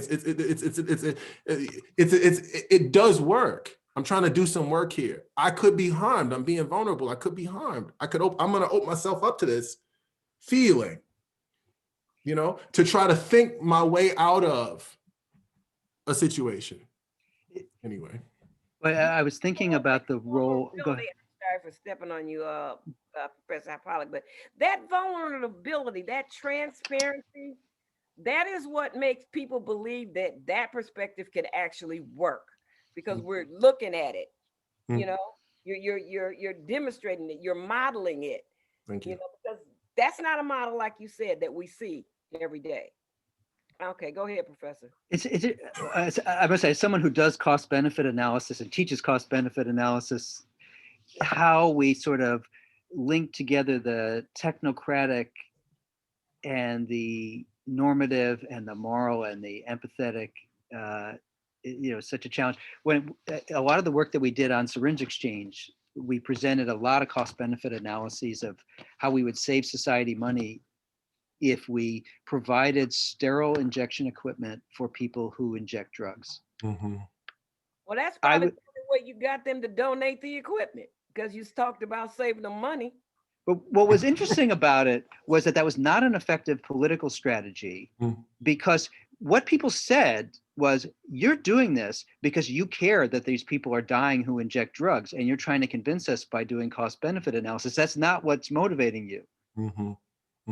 It does work. I'm trying to do some work here. I could be harmed. I'm being vulnerable. I could be harmed. I'm going to open myself up to this feeling, to try to think my way out of a situation. Anyway. But I was thinking about the role. Go ahead. Sorry for stepping on you, Professor Pollock, but that vulnerability, that transparency, that is what makes people believe that perspective can actually work, because we're looking at it. You're demonstrating it, you're modeling it. Thank you. Because that's not a model, like you said, that we see every day. Okay, go ahead, Professor. I must say, as someone who does cost-benefit analysis and teaches cost-benefit analysis, how we sort of link together the technocratic and the normative and the moral and the empathetic, such a challenge. When a lot of the work that we did on syringe exchange, we presented a lot of cost-benefit analyses of how we would save society money if we provided sterile injection equipment for people who inject drugs. Mm-hmm. Well, that's probably the way you got them to donate the equipment, because you talked about saving them money. But what was interesting about it was that was not an effective political strategy, because what people said was, you're doing this because you care that these people are dying who inject drugs, and you're trying to convince us by doing cost benefit analysis. That's not what's motivating you.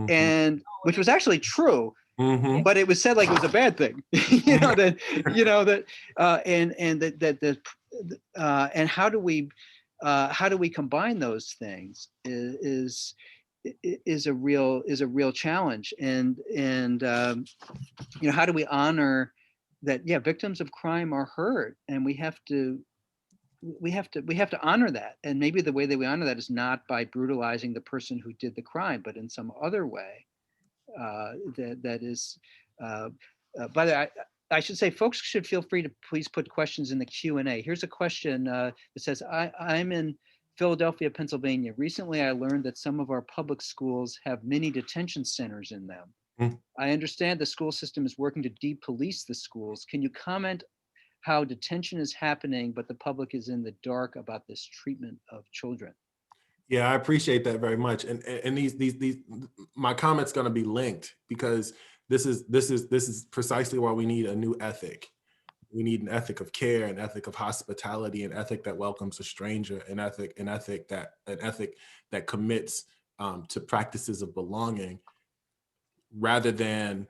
And which was actually true, but it was said like it was a bad thing. And how do we combine those things is a real challenge. And how do we honor that? Yeah, victims of crime are hurt, and we have to honor that. And maybe the way that we honor that is not by brutalizing the person who did the crime, but in some other way. That is, by the way, I should say, folks should feel free to please put questions in the Q&A. Here's a question that says, I'm in Philadelphia, Pennsylvania. Recently, I learned that some of our public schools have mini detention centers in them. I understand the school system is working to de-police the schools. Can you comment how detention is happening, but the public is in the dark about this treatment of children? Yeah, I appreciate that very much. And these my comment's going to be linked, because this is precisely why we need a new ethic. We need an ethic of care, an ethic of hospitality, an ethic that welcomes a stranger, an ethic that commits to practices of belonging, rather than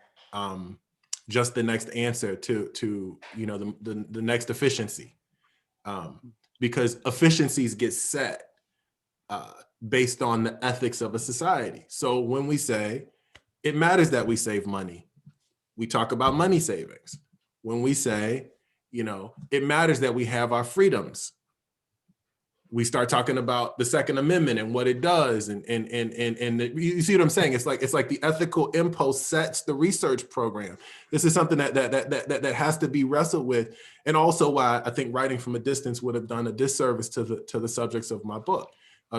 just the next answer to the next efficiency, because efficiencies get set based on the ethics of a society. So when we say it matters that we save money, we talk about money savings. When we say, it matters that we have our freedoms, we start talking about the Second Amendment and what it does. And you see what I'm saying? It's like the ethical impulse sets the research program. This is something that has to be wrestled with. And also why I think writing from a distance would have done a disservice to the subjects of my book.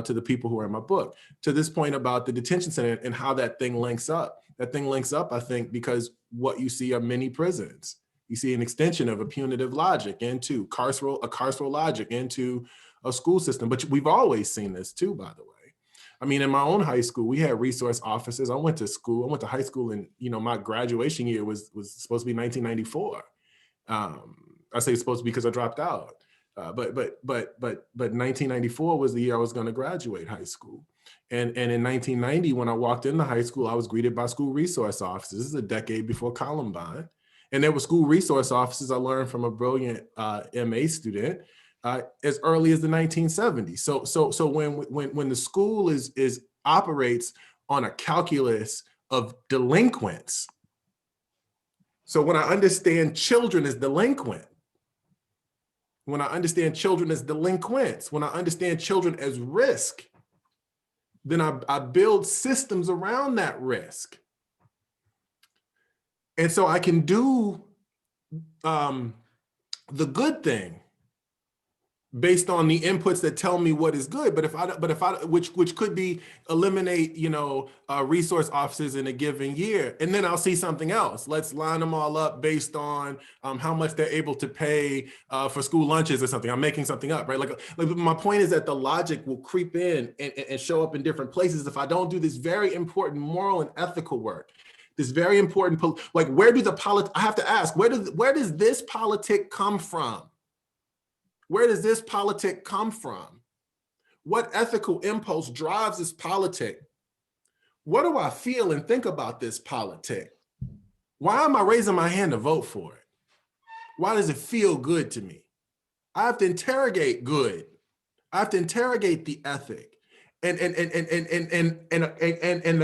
To the people who are in my book, to this point about the detention center and how that thing links up. That thing links up, I think, because what you see are many prisons. You see an extension of a punitive logic into a carceral logic into a school system. But we've always seen this too, by the way. I mean, in my own high school, we had resource officers. I went to high school, and my graduation year was supposed to be 1994. I say supposed to be because I dropped out. But 1994 was the year I was going to graduate high school. And in 1990, when I walked into high school, I was greeted by school resource officers. This is a decade before Columbine. And there were school resource officers I learned from a brilliant MA student as early as the 1970s. So when the school operates on a calculus of delinquents, so when I understand children as delinquent, when I understand children as delinquents, when I understand children as risk, then I build systems around that risk. And so I can do the good thing based on the inputs that tell me what is good. But if I which could be eliminate, resource officers in a given year, and then I'll see something else. Let's line them all up based on how much they're able to pay for school lunches or something. I'm making something up, right? Like my point is that the logic will creep in and show up in different places if I don't do this very important moral and ethical work. This very important, like I have to ask, where does this politic come from? Where does this politic come from? What ethical impulse drives this politic? What do I feel and think about this politic? Why am I raising my hand to vote for it? Why does it feel good to me? I have to interrogate good. I have to interrogate the ethic. And the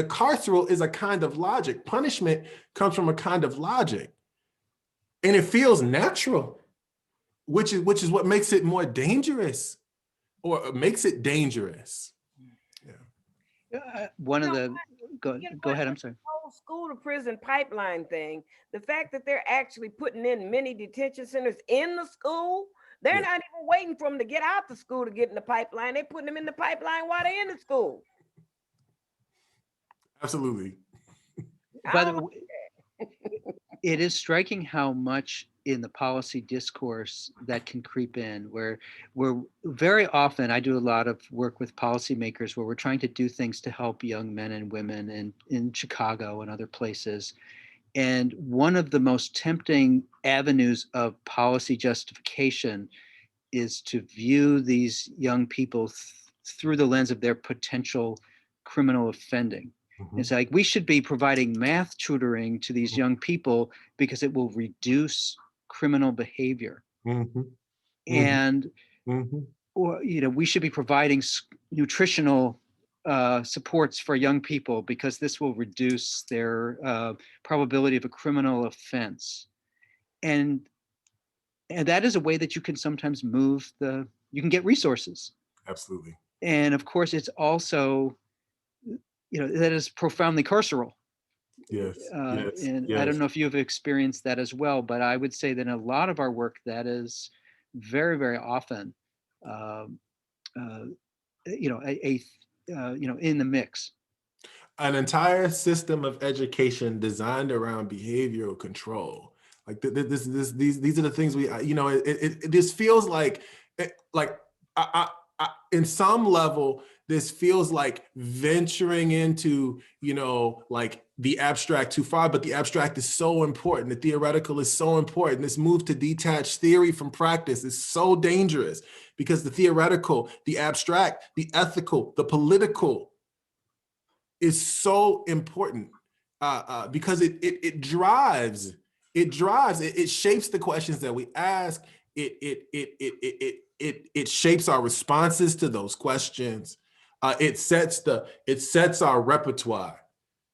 carceral is a kind of logic. Punishment comes from a kind of logic. And it feels natural, which is what makes it more dangerous, or makes it dangerous. Yeah. Go ahead. I'm sorry. The whole school to prison pipeline thing, the fact that they're actually putting in many detention centers in the school, they're not even waiting for them to get out the school to get in the pipeline. They're putting them in the pipeline while they're in the school. Absolutely. By the way, it is striking how much in the policy discourse that can creep in, where very often I do a lot of work with policymakers where we're trying to do things to help young men and women in Chicago and other places. And one of the most tempting avenues of policy justification is to view these young people through the lens of their potential criminal offending. It's like, we should be providing math tutoring to these young people because it will reduce criminal behavior. And, or, we should be providing nutritional supports for young people because this will reduce their probability of a criminal offense. And that is a way that you can sometimes you can get resources. Absolutely. And of course, it's also, that is profoundly carceral. Yes. And yes. I don't know if you've experienced that as well, but I would say that in a lot of our work, that is very, very often, in the mix. An entire system of education designed around behavioral control. Like these are the things we, this feels like, in some level, this feels like venturing into, like the abstract too far, but the abstract is so important. The theoretical is so important. This move to detach theory from practice is so dangerous because the theoretical, the abstract, the ethical, the political is so important because it drives, it shapes the questions that we ask. It shapes our responses to those questions. It sets our repertoire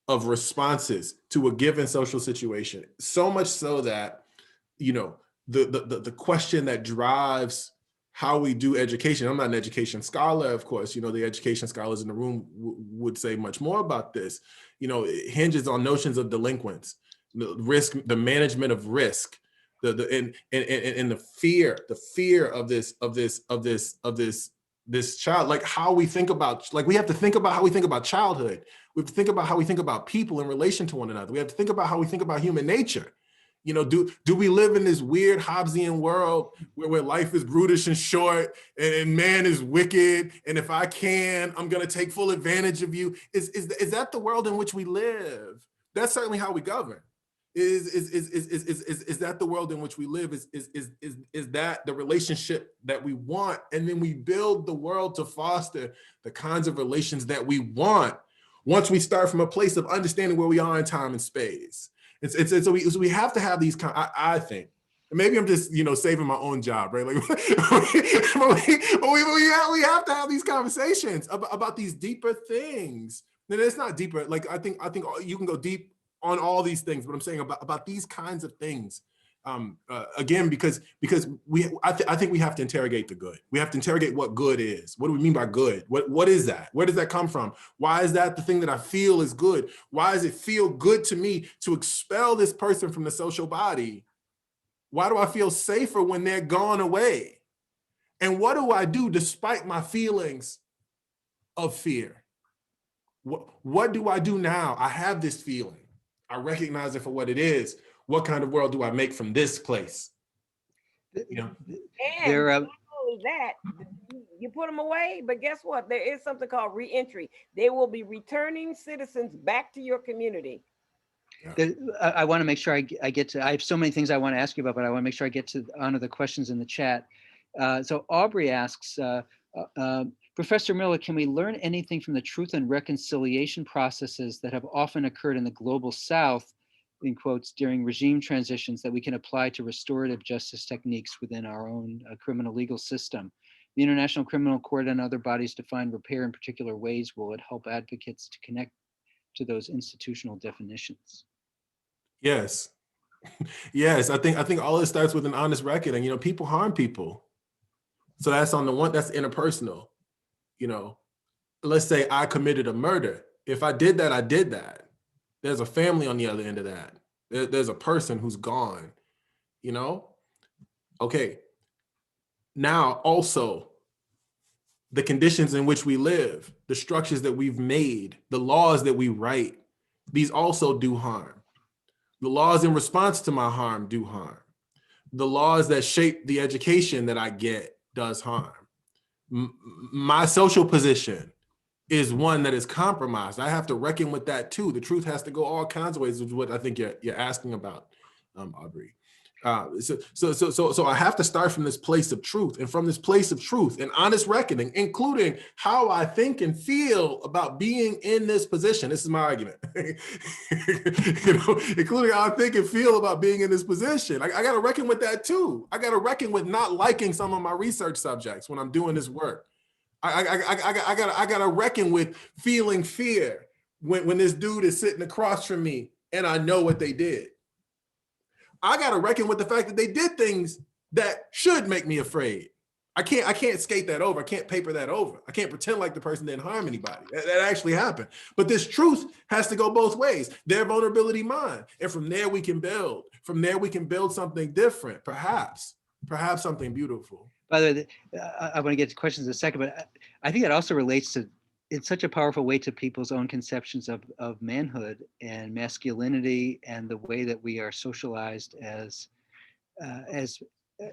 of responses to a given social situation. So much so that, the question that drives how we do education. I'm not an education scholar, of course. The education scholars in the room would say much more about this. It hinges on notions of delinquents, the risk, the management of risk, and the fear of this child. Like how we think about, like we have to think about how we think about childhood. We have to think about how we think about people in relation to one another. We have to think about how we think about human nature. Do we live in this weird Hobbesian world where life is brutish and short and man is wicked, and if I can, I'm gonna take full advantage of you? Is that the world in which we live? That's certainly how we govern. Is that the world in which we live? Is that the relationship that we want? And then we build the world to foster the kinds of relations that we want once we start from a place of understanding where we are in time and space. So we have to have these I think, maybe I'm just saving my own job, right? Like we have to have these conversations about these deeper things. And it's not deeper. Like I think you can go deep on all these things, but I'm saying about these kinds of things. Again, because I think we have to interrogate the good. We have to interrogate what good is. What do we mean by good? What is that? Where does that come from? Why is that the thing that I feel is good? Why does it feel good to me to expel this person from the social body? Why do I feel safer when they're gone away? And what do I do despite my feelings of fear? What do I do now? I have this feeling. I recognize it for what it is. What kind of world do I make from this place? And not only that, you put them away, but guess what? There is something called reentry. They will be returning citizens back to your community. I want to make sure I get to, I have so many things I want to ask you about, but I want to make sure I get to honor the questions in the chat. So Aubrey asks, Professor Miller, can we learn anything from the truth and reconciliation processes that have often occurred in the global South, in quotes, during regime transitions that we can apply to restorative justice techniques within our own criminal legal system? The International Criminal Court and other bodies define repair in particular ways. Will it help advocates to connect to those institutional definitions? Yes. Yes, I think all it starts with an honest reckoning. People harm people. So that's on the one, that's interpersonal. Let's say I committed a murder. If I did that, I did that. There's a family on the other end of that. There's a person who's gone, Okay. Now also, the conditions in which we live, the structures that we've made, the laws that we write, these also do harm. The laws in response to my harm do harm. the laws that shape the education that I get does harm. My social position is one that is compromised. I have to reckon with that too. The truth has to go all kinds of ways, which is what I think you're asking about, Aubrey. So I have to start from this place of truth, and from this place of truth and honest reckoning, including how I think and feel about being in this position. This is my argument, including how I think and feel about being in this position. I got to reckon with that too. I got to reckon with not liking some of my research subjects when I'm doing this work. I got to reckon with feeling fear when this dude is sitting across from me and I know what they did. I got to reckon with the fact that they did things that should make me afraid. I can't skate that over. I can't paper that over. I can't pretend like the person didn't harm anybody. That actually happened. But this truth has to go both ways. Their vulnerability, mine. And from there we can build. From there we can build something different, perhaps something beautiful. By the way, I want to get to questions in a second, but I think that also relates to, in such a powerful way, to people's own conceptions of manhood and masculinity and the way that we are socialized as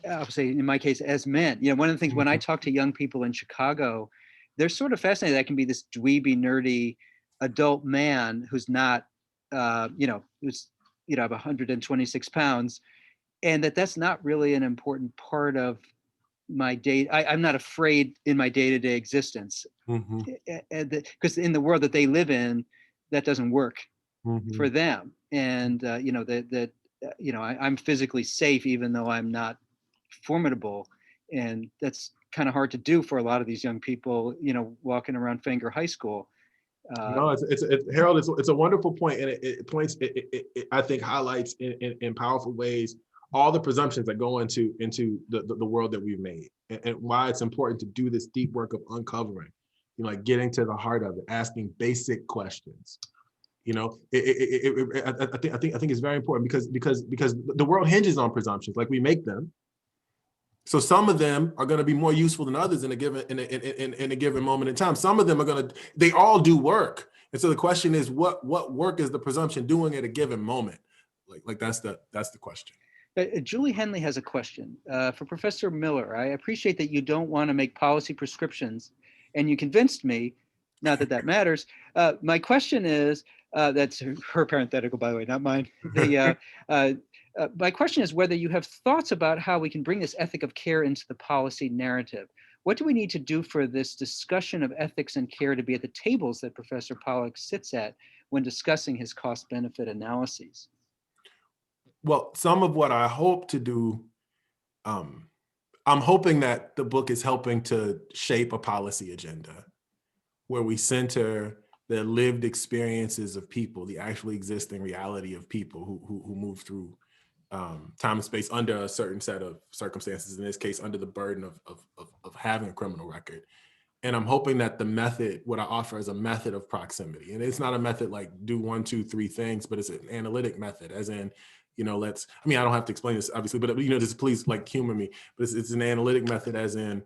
I'll say, in my case, as men. One of the things when I talk to young people in Chicago, they're sort of fascinated that I can be this dweeby, nerdy adult man who's not, who's, I'm 126 pounds, and that's not really an important part of my day. I'm not afraid in my day-to-day existence, because in the world that they live in, that doesn't work for them. And I'm physically safe even though I'm not formidable, and that's kind of hard to do for a lot of these young people, walking around Fenger High School. No, it's Harold. It's a wonderful point, and it points. It I think highlights in powerful ways all the presumptions that go into the world that we've made, and why it's important to do this deep work of uncovering, like getting to the heart of it, asking basic questions. I think it's very important because the world hinges on presumptions, like we make them. So some of them are going to be more useful than others in a given moment in time. Some of them they all do work. And so the question is, what work is the presumption doing at a given moment? Like that's the question. Julie Henley has a question for Professor Miller. I appreciate that you don't want to make policy prescriptions, and you convinced me, not that that matters. My question is, that's her parenthetical, by the way, not mine. My question is whether you have thoughts about how we can bring this ethic of care into the policy narrative. What do we need to do for this discussion of ethics and care to be at the tables that Professor Pollack sits at when discussing his cost-benefit analyses? Well, some of what I hope to do, I'm hoping that the book is helping to shape a policy agenda where we center the lived experiences of people, the actually existing reality of people who move through time and space under a certain set of circumstances, in this case, under the burden of having a criminal record. And I'm hoping that the method, what I offer is a method of proximity. And it's not a method like do 1, 2, 3 things, but it's an analytic method, as in, I don't have to explain this obviously, but just please humor me, but it's an analytic method, as in,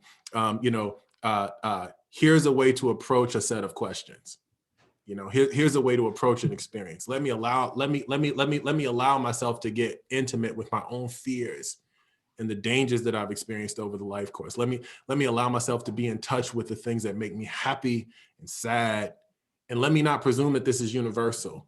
here's a way to approach a set of questions. Here's a way to approach an experience. Let me allow myself to get intimate with my own fears and the dangers that I've experienced over the life course. Let me allow myself to be in touch with the things that make me happy and sad. And let me not presume that this is universal.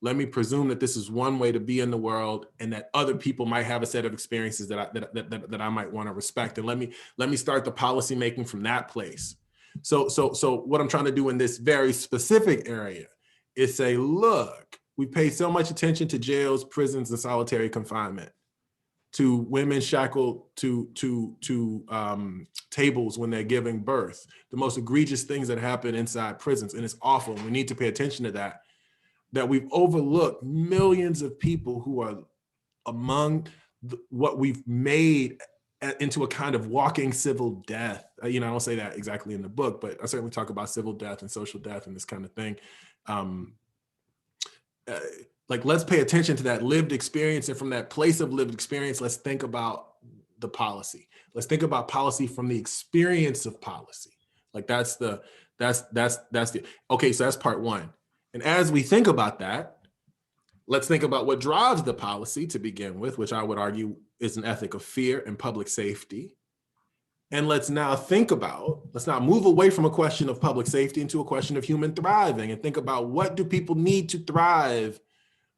Let me presume that this is one way to be in the world, and that other people might have a set of experiences that I might want to respect. And let me start the policy making from that place. So what I'm trying to do in this very specific area is say, look, we pay so much attention to jails, prisons, and solitary confinement, to women shackled to tables when they're giving birth, the most egregious things that happen inside prisons. And it's awful. We need to pay attention to that we've overlooked millions of people who are among what we've made into a kind of walking civil death. I don't say that exactly in the book, but I certainly talk about civil death and social death and this kind of thing. Let's pay attention to that lived experience, and from that place of lived experience, let's think about the policy. Let's think about policy from the experience of policy. Okay, so that's part one. And as we think about that, let's think about what drives the policy to begin with, which I would argue is an ethic of fear and public safety. And let's now move away from a question of public safety into a question of human thriving, and think about, what do people need to thrive?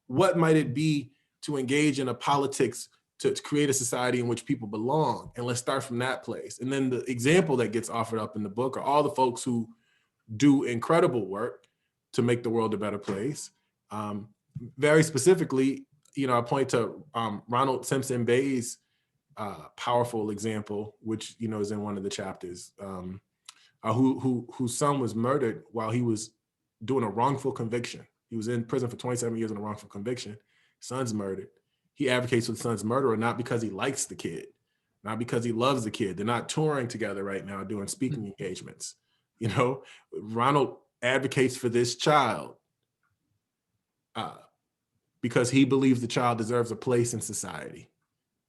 What might it be to engage in a politics to create a society in which people belong? And let's start from that place. And then the example that gets offered up in the book are all the folks who do incredible work to make the world a better place. Very specifically, I point to Ronald Simpson Bay's powerful example, which is in one of the chapters, whose son was murdered while he was doing a wrongful conviction. He was in prison for 27 years on a wrongful conviction. Son's murdered. He advocates for the son's murderer, not because he likes the kid, not because he loves the kid. They're not touring together right now doing speaking engagements. Ronald advocates for this child because he believes the child deserves a place in society.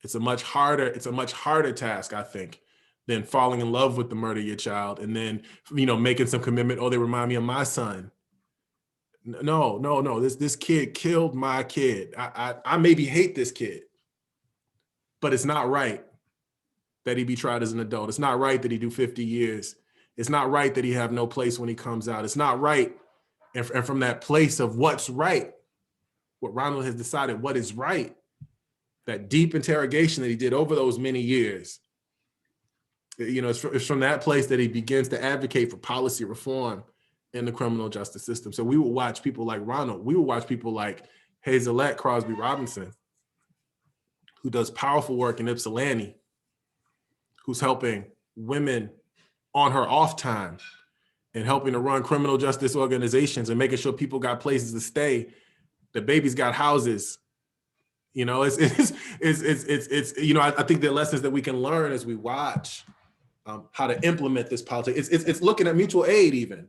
It's a much harder task, I think, than falling in love with the murder of your child and then, making some commitment. Oh, they remind me of my son. No. This kid killed my kid. I maybe hate this kid, but it's not right that he be tried as an adult. It's not right that he do 50 years. It's not right that he have no place when he comes out. It's not right. And from that place of what's right, what Ronald has decided what is right, that deep interrogation that he did over those many years, it's from that place that he begins to advocate for policy reform in the criminal justice system. So we will watch people like Ronald. We will watch people like Hazelette Crosby Robinson, who does powerful work in Ypsilanti, who's helping women on her off time and helping to run criminal justice organizations and making sure people got places to stay, the babies got houses. I think the lessons that we can learn as we watch how to implement this politics. It's looking at mutual aid even,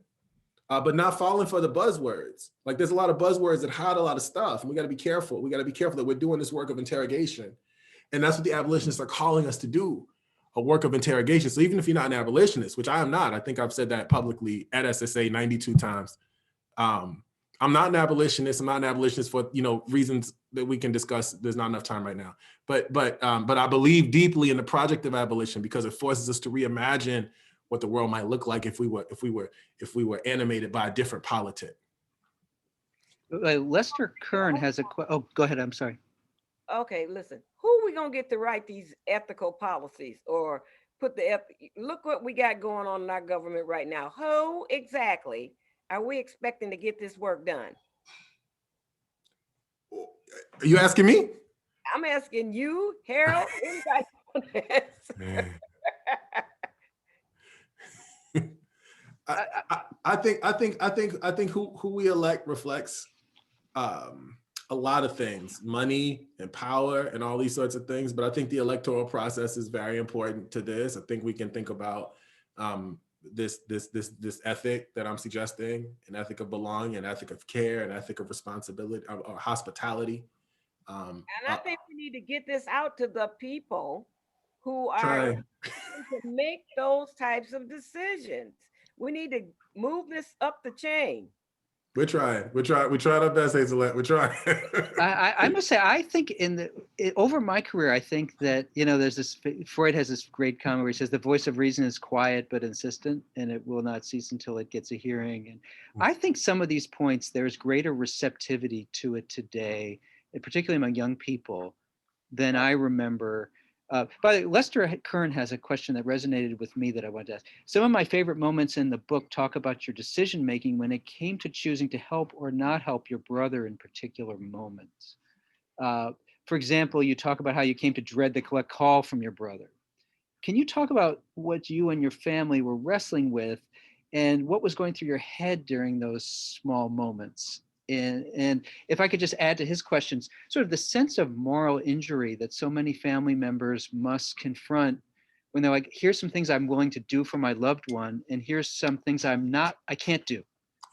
but not falling for the buzzwords. Like, there's a lot of buzzwords that hide a lot of stuff, and we got to be careful. We got to be careful that we're doing this work of interrogation, and that's what the abolitionists are calling us to do, a work of interrogation. So even if you're not an abolitionist, which I am not, I think I've said that publicly at SSA 92 times. I'm not an abolitionist. I'm not an abolitionist for reasons that we can discuss. There's not enough time right now. But I believe deeply in the project of abolition because it forces us to reimagine what the world might look like if we were animated by a different politic. Lester Kern has oh, go ahead. I'm sorry. Okay, listen. Who are we gonna get to write these ethical policies or look what we got going on in our government right now? Who exactly are we expecting to get this work done? Are you asking me? I'm asking you, Harold. I think who we elect reflects a lot of things, money and power and all these sorts of things. But I think the electoral process is very important to this. I think we can think about this ethic that I'm suggesting, an ethic of belonging, an ethic of care, an ethic of responsibility or hospitality. And I think we need to get this out to the people who are trying to make those types of decisions. We need to move this up the chain. We're trying our best, Hazelette. We're trying. I must say, I think over my career, I think that, there's this, Freud has this great comment where he says the voice of reason is quiet but insistent, and it will not cease until it gets a hearing. And I think some of these points, there's greater receptivity to it today, and particularly among young people, than I remember. By the way, Lester Kern has a question that resonated with me that I wanted to ask. Some of my favorite moments in the book talk about your decision-making when it came to choosing to help or not help your brother in particular moments. For example, you talk about how you came to dread the collect call from your brother. Can you talk about what you and your family were wrestling with and what was going through your head during those small moments? And if I could just add to his questions, sort of the sense of moral injury that so many family members must confront when they're like, here's some things I'm willing to do for my loved one, and here's some things I can't do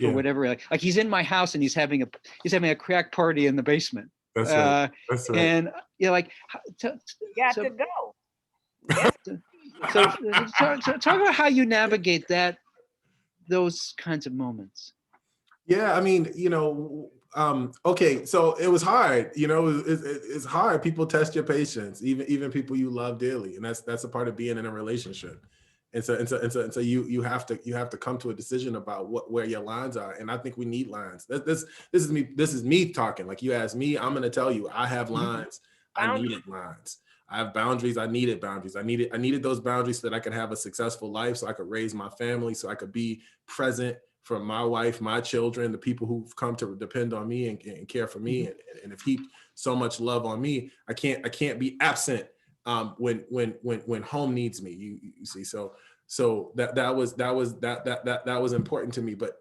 for whatever. Like he's in my house and he's having a crack party in the basement. That's right. That's right. And got to go. So talk about how you navigate those kinds of moments. Yeah, I mean, Okay, so it was hard. It's hard. People test your patience, even people you love dearly, and that's a part of being in a relationship. And so you have to come to a decision about where your lines are. And I think we need lines. This is me talking. Like, you asked me, I'm gonna tell you, I have lines. I needed lines. I have boundaries. I needed boundaries. I needed those boundaries so that I could have a successful life, so I could raise my family, so I could be present for my wife, my children, the people who've come to depend on me and care for me and have heaped so much love on me. I can't be absent when home needs me. You see, so that was important to me. But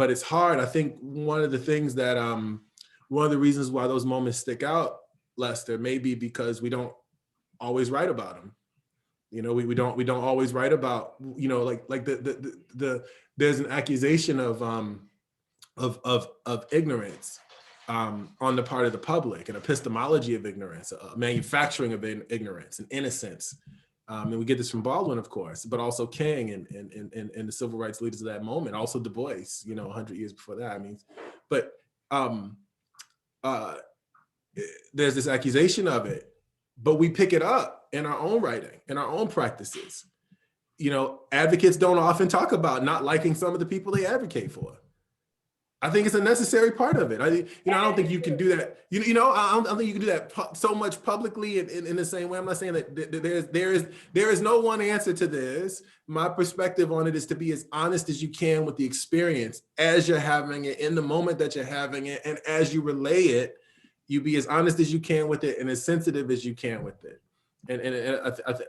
it's hard. I think one of the things that one of the reasons why those moments stick out, Lester, may be because we don't always write about them. We don't always write about, like there's an accusation of ignorance on the part of the public, an epistemology of ignorance, a manufacturing of ignorance and innocence. And we get this from Baldwin, of course, but also King and the civil rights leaders of that moment, also Du Bois, 100 years before that. I mean, but there's this accusation of it, but we pick it up in our own writing, in our own practices. Advocates don't often talk about not liking some of the people they advocate for. I think it's a necessary part of it. I don't think you can do that. I don't think you can do that so much publicly in the same way. I'm not saying that there is no one answer to this. My perspective on it is to be as honest as you can with the experience as you're having it, in the moment that you're having it, and as you relay it, you be as honest as you can with it and as sensitive as you can with it. And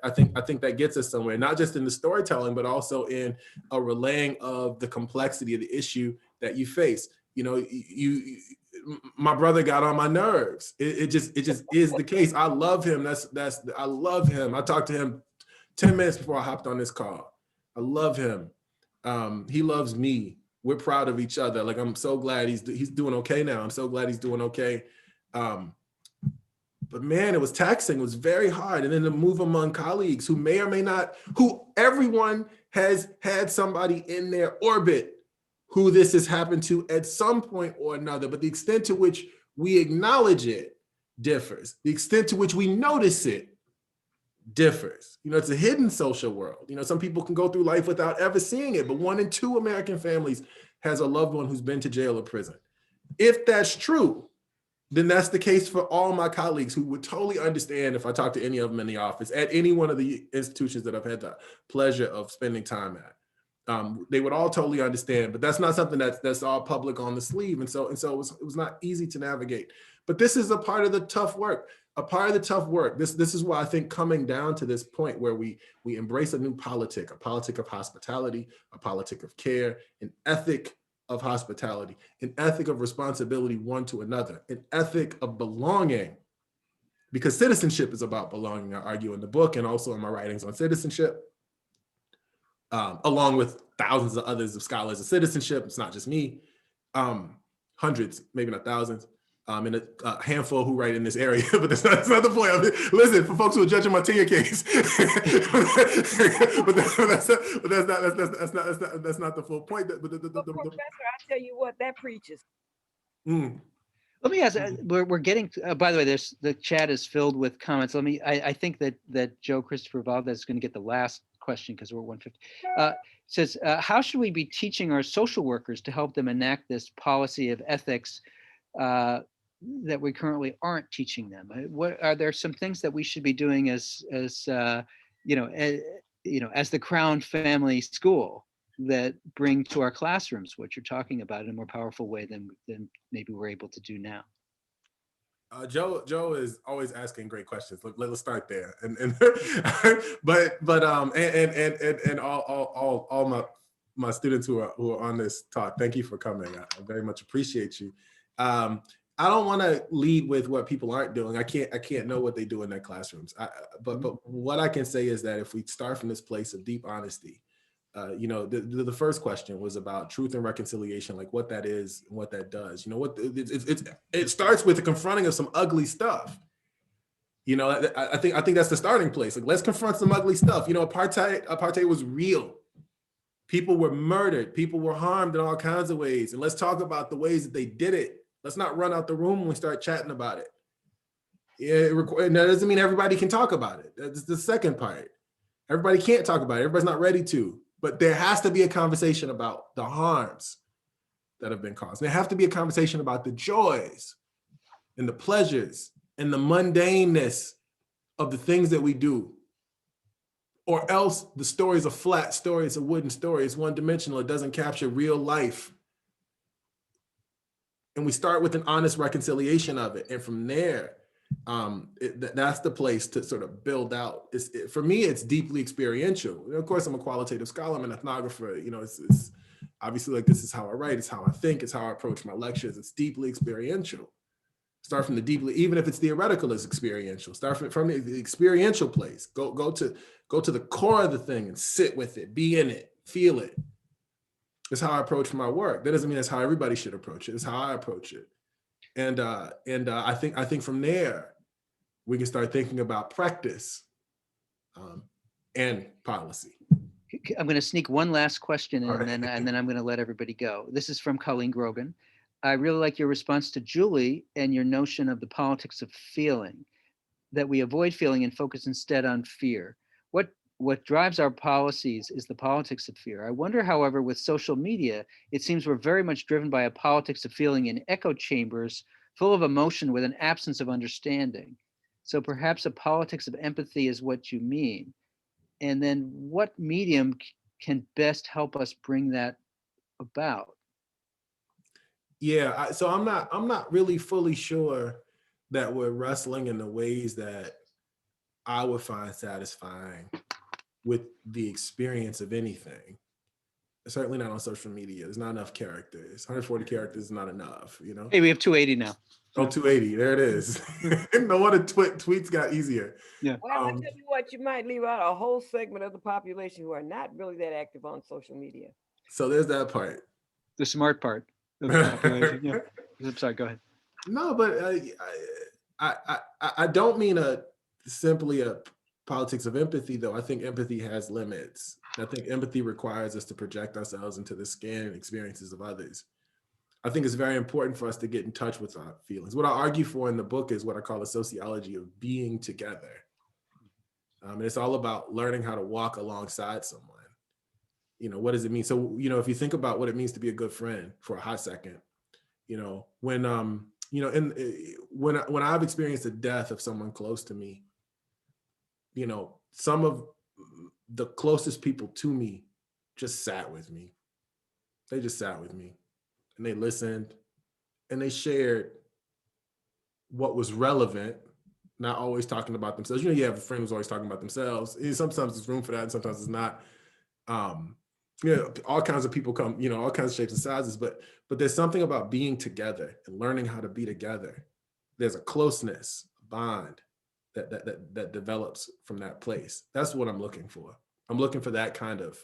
I think that gets us somewhere, not just in the storytelling, but also in a relaying of the complexity of the issue that you face. My brother got on my nerves. It just is the case. I love him. I love him. I talked to him 10 minutes before I hopped on this call. I love him. He loves me. We're proud of each other. Like, I'm so glad he's doing okay now. I'm so glad he's doing okay. But man, it was taxing. It was very hard. And then to move among colleagues who may or may not, who everyone has had somebody in their orbit who this has happened to at some point or another. But the extent to which we acknowledge it differs. The extent to which we notice it differs. It's a hidden social world. Some people can go through life without ever seeing it, but 1 in 2 American families has a loved one who's been to jail or prison. If that's true, then that's the case for all my colleagues who would totally understand if I talked to any of them in the office at any one of the institutions that I've had the pleasure of spending time at. They would all totally understand, but that's not something that's all public on the sleeve. And so it was not easy to navigate. But this is a part of the tough work. This is why I think coming down to this point where we embrace a new politic, a politic of hospitality, a politic of care, an ethic of hospitality, an ethic of responsibility one to another, an ethic of belonging, because citizenship is about belonging. I argue in the book and also in my writings on citizenship, along with thousands of others of scholars of citizenship. It's not just me, hundreds, maybe not thousands, and a handful who write in this area, but that's not the point of it. Listen, for folks who are judging my tenure case, but that's not the full point. Professor, I tell you what, that preaches. Let me ask. We're getting. By the way, the chat is filled with comments. I think that Joe Christopher Valdez is going to get the last question because we're 150. Says, how should we be teaching our social workers to help them enact this policy of ethics that we currently aren't teaching them? What are there some things that we should be doing as the Crown Family School that bring to our classrooms what you're talking about in a more powerful way than maybe we're able to do now? Joe is always asking great questions. Let's start there. And all my students who are on this talk, thank you for coming. I very much appreciate you. I don't want to lead with what people aren't doing. I can't know what they do in their classrooms. But what I can say is that if we start from this place of deep honesty, the first question was about truth and reconciliation, like what that is and what that does. It starts with the confronting of some ugly stuff. I think that's the starting place. Like, let's confront some ugly stuff. Apartheid was real. People were murdered. People were harmed in all kinds of ways. And let's talk about the ways that they did it. Let's not run out the room when we start chatting about it. And that doesn't mean everybody can talk about it. That's the second part. Everybody can't talk about it. Everybody's not ready to. But there has to be a conversation about the harms that have been caused. There have to be a conversation about the joys and the pleasures and the mundaneness of the things that we do. Or else the story is a flat story, it's a wooden story, it's one-dimensional, it doesn't capture real life. And we start with an honest reconciliation of it. And from there, that's the place to sort of build out. For me, it's deeply experiential. Of course, I'm a qualitative scholar, I'm an ethnographer. It's obviously like this is how I write, it's how I think, it's how I approach my lectures. It's deeply experiential. Start from the deeply, even if it's theoretical, it's experiential. Start from the experiential place. Go to the core of the thing and sit with it, be in it, feel it. It's how I approach my work. That doesn't mean that's how everybody should approach it. It's how I approach it. And I think from there, we can start thinking about practice and policy. I'm going to sneak one last question in, All right. and then I'm going to let everybody go. This is from Colleen Grogan. I really like your response to Julie and your notion of the politics of feeling, that we avoid feeling and focus instead on fear. What drives our policies is the politics of fear. I wonder, however, with social media, it seems we're very much driven by a politics of feeling in echo chambers full of emotion with an absence of understanding. So perhaps a politics of empathy is what you mean. And then what medium can best help us bring that about? Yeah, so I'm not really fully sure that we're wrestling in the ways that I would find satisfying with the experience of anything. Certainly not on social media. There's not enough characters. 140 characters is not enough, Hey, we have 280 now. Oh, 280, there it is. No wonder tweets got easier. Yeah. Well, I tell you what, you might leave out a whole segment of the population who are not really that active on social media. So there's that part. The smart part of the population. Yeah. I'm sorry, go ahead. No, but I don't mean simply a politics of empathy, though. I think empathy has limits. I think empathy requires us to project ourselves into the skin and experiences of others. I think it's very important for us to get in touch with our feelings. What I argue for in the book is what I call a sociology of being together. And it's all about learning how to walk alongside someone. What does it mean? So, if you think about what it means to be a good friend for a hot second, when I've experienced the death of someone close to me, some of the closest people to me just sat with me. They just sat with me and they listened and they shared what was relevant, not always talking about themselves. You have a friend who's always talking about themselves. Sometimes there's room for that and sometimes it's not. All kinds of people come, all kinds of shapes and sizes, but there's something about being together and learning how to be together. There's a closeness, a bond that develops from that place. That's what I'm looking for. I'm looking for that kind of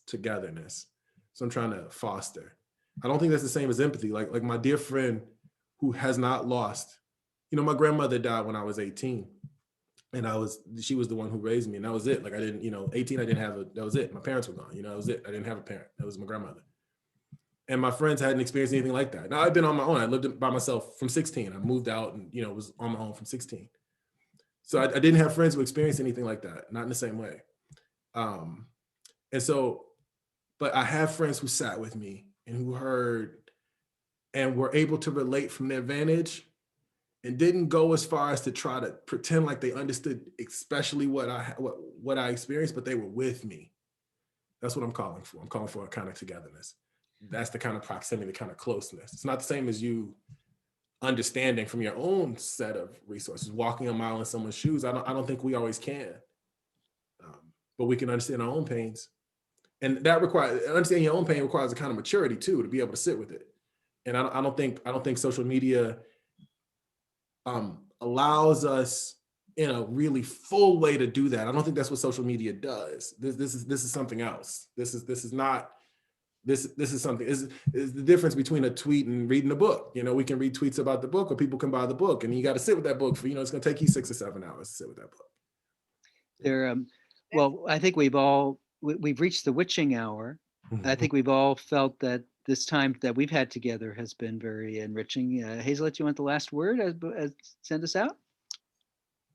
togetherness. So I'm trying to foster. I don't think that's the same as empathy. Like my dear friend who has not lost, my grandmother died when I was 18. And she was the one who raised me, and that was it. Like I didn't, 18, I didn't have that was it. My parents were gone, that was it. I didn't have a parent. That was my grandmother. And my friends hadn't experienced anything like that. Now I've been on my own. I lived by myself from 16. I moved out and, was on my own from 16. So I didn't have friends who experienced anything like that, not in the same way. But I have friends who sat with me and who heard and were able to relate from their vantage and didn't go as far as to try to pretend like they understood, especially what I experienced, but they were with me. That's what I'm calling for. I'm calling for a kind of togetherness. That's the kind of proximity, the kind of closeness. It's not the same as you understanding from your own set of resources, walking a mile in someone's shoes. I don't think we always can, but we can understand our own pains. And that understanding your own pain requires a kind of maturity too, to be able to sit with it. And I don't think social media allows us in a really full way to do that. I don't think that's what social media does. This is something else. This is something. Is the difference between a tweet and reading a book. We can read tweets about the book, or people can buy the book, and you got to sit with that book for it's going to take you 6 or 7 hours to sit with that book. Well, I think we've reached the witching hour. I think we've all felt that this time that we've had together has been very enriching. Hazelette, you want the last word as send us out?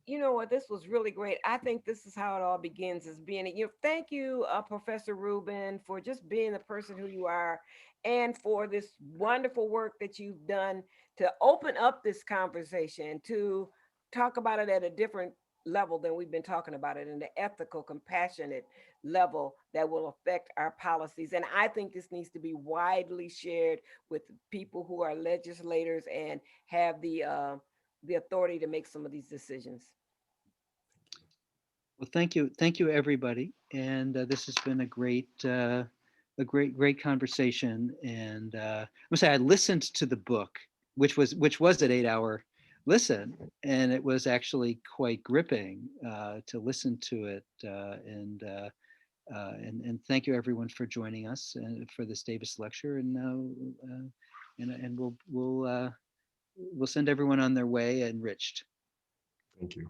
You know what? This was really great. I think this is how it all begins as being, thank you, Professor Reuben, for just being the person who you are and for this wonderful work that you've done to open up this conversation, to talk about it at a different level than we've been talking about it, in the ethical, compassionate level that will affect our policies. And I think this needs to be widely shared with people who are legislators and have the authority to make some of these decisions. Well, thank you, everybody, and this has been a great conversation. And I must say, I listened to the book, which was an 8-hour listen, and it was actually quite gripping to listen to it. And thank you, everyone, for joining us and for this Davis lecture. And we'll send everyone on their way enriched. Thank you.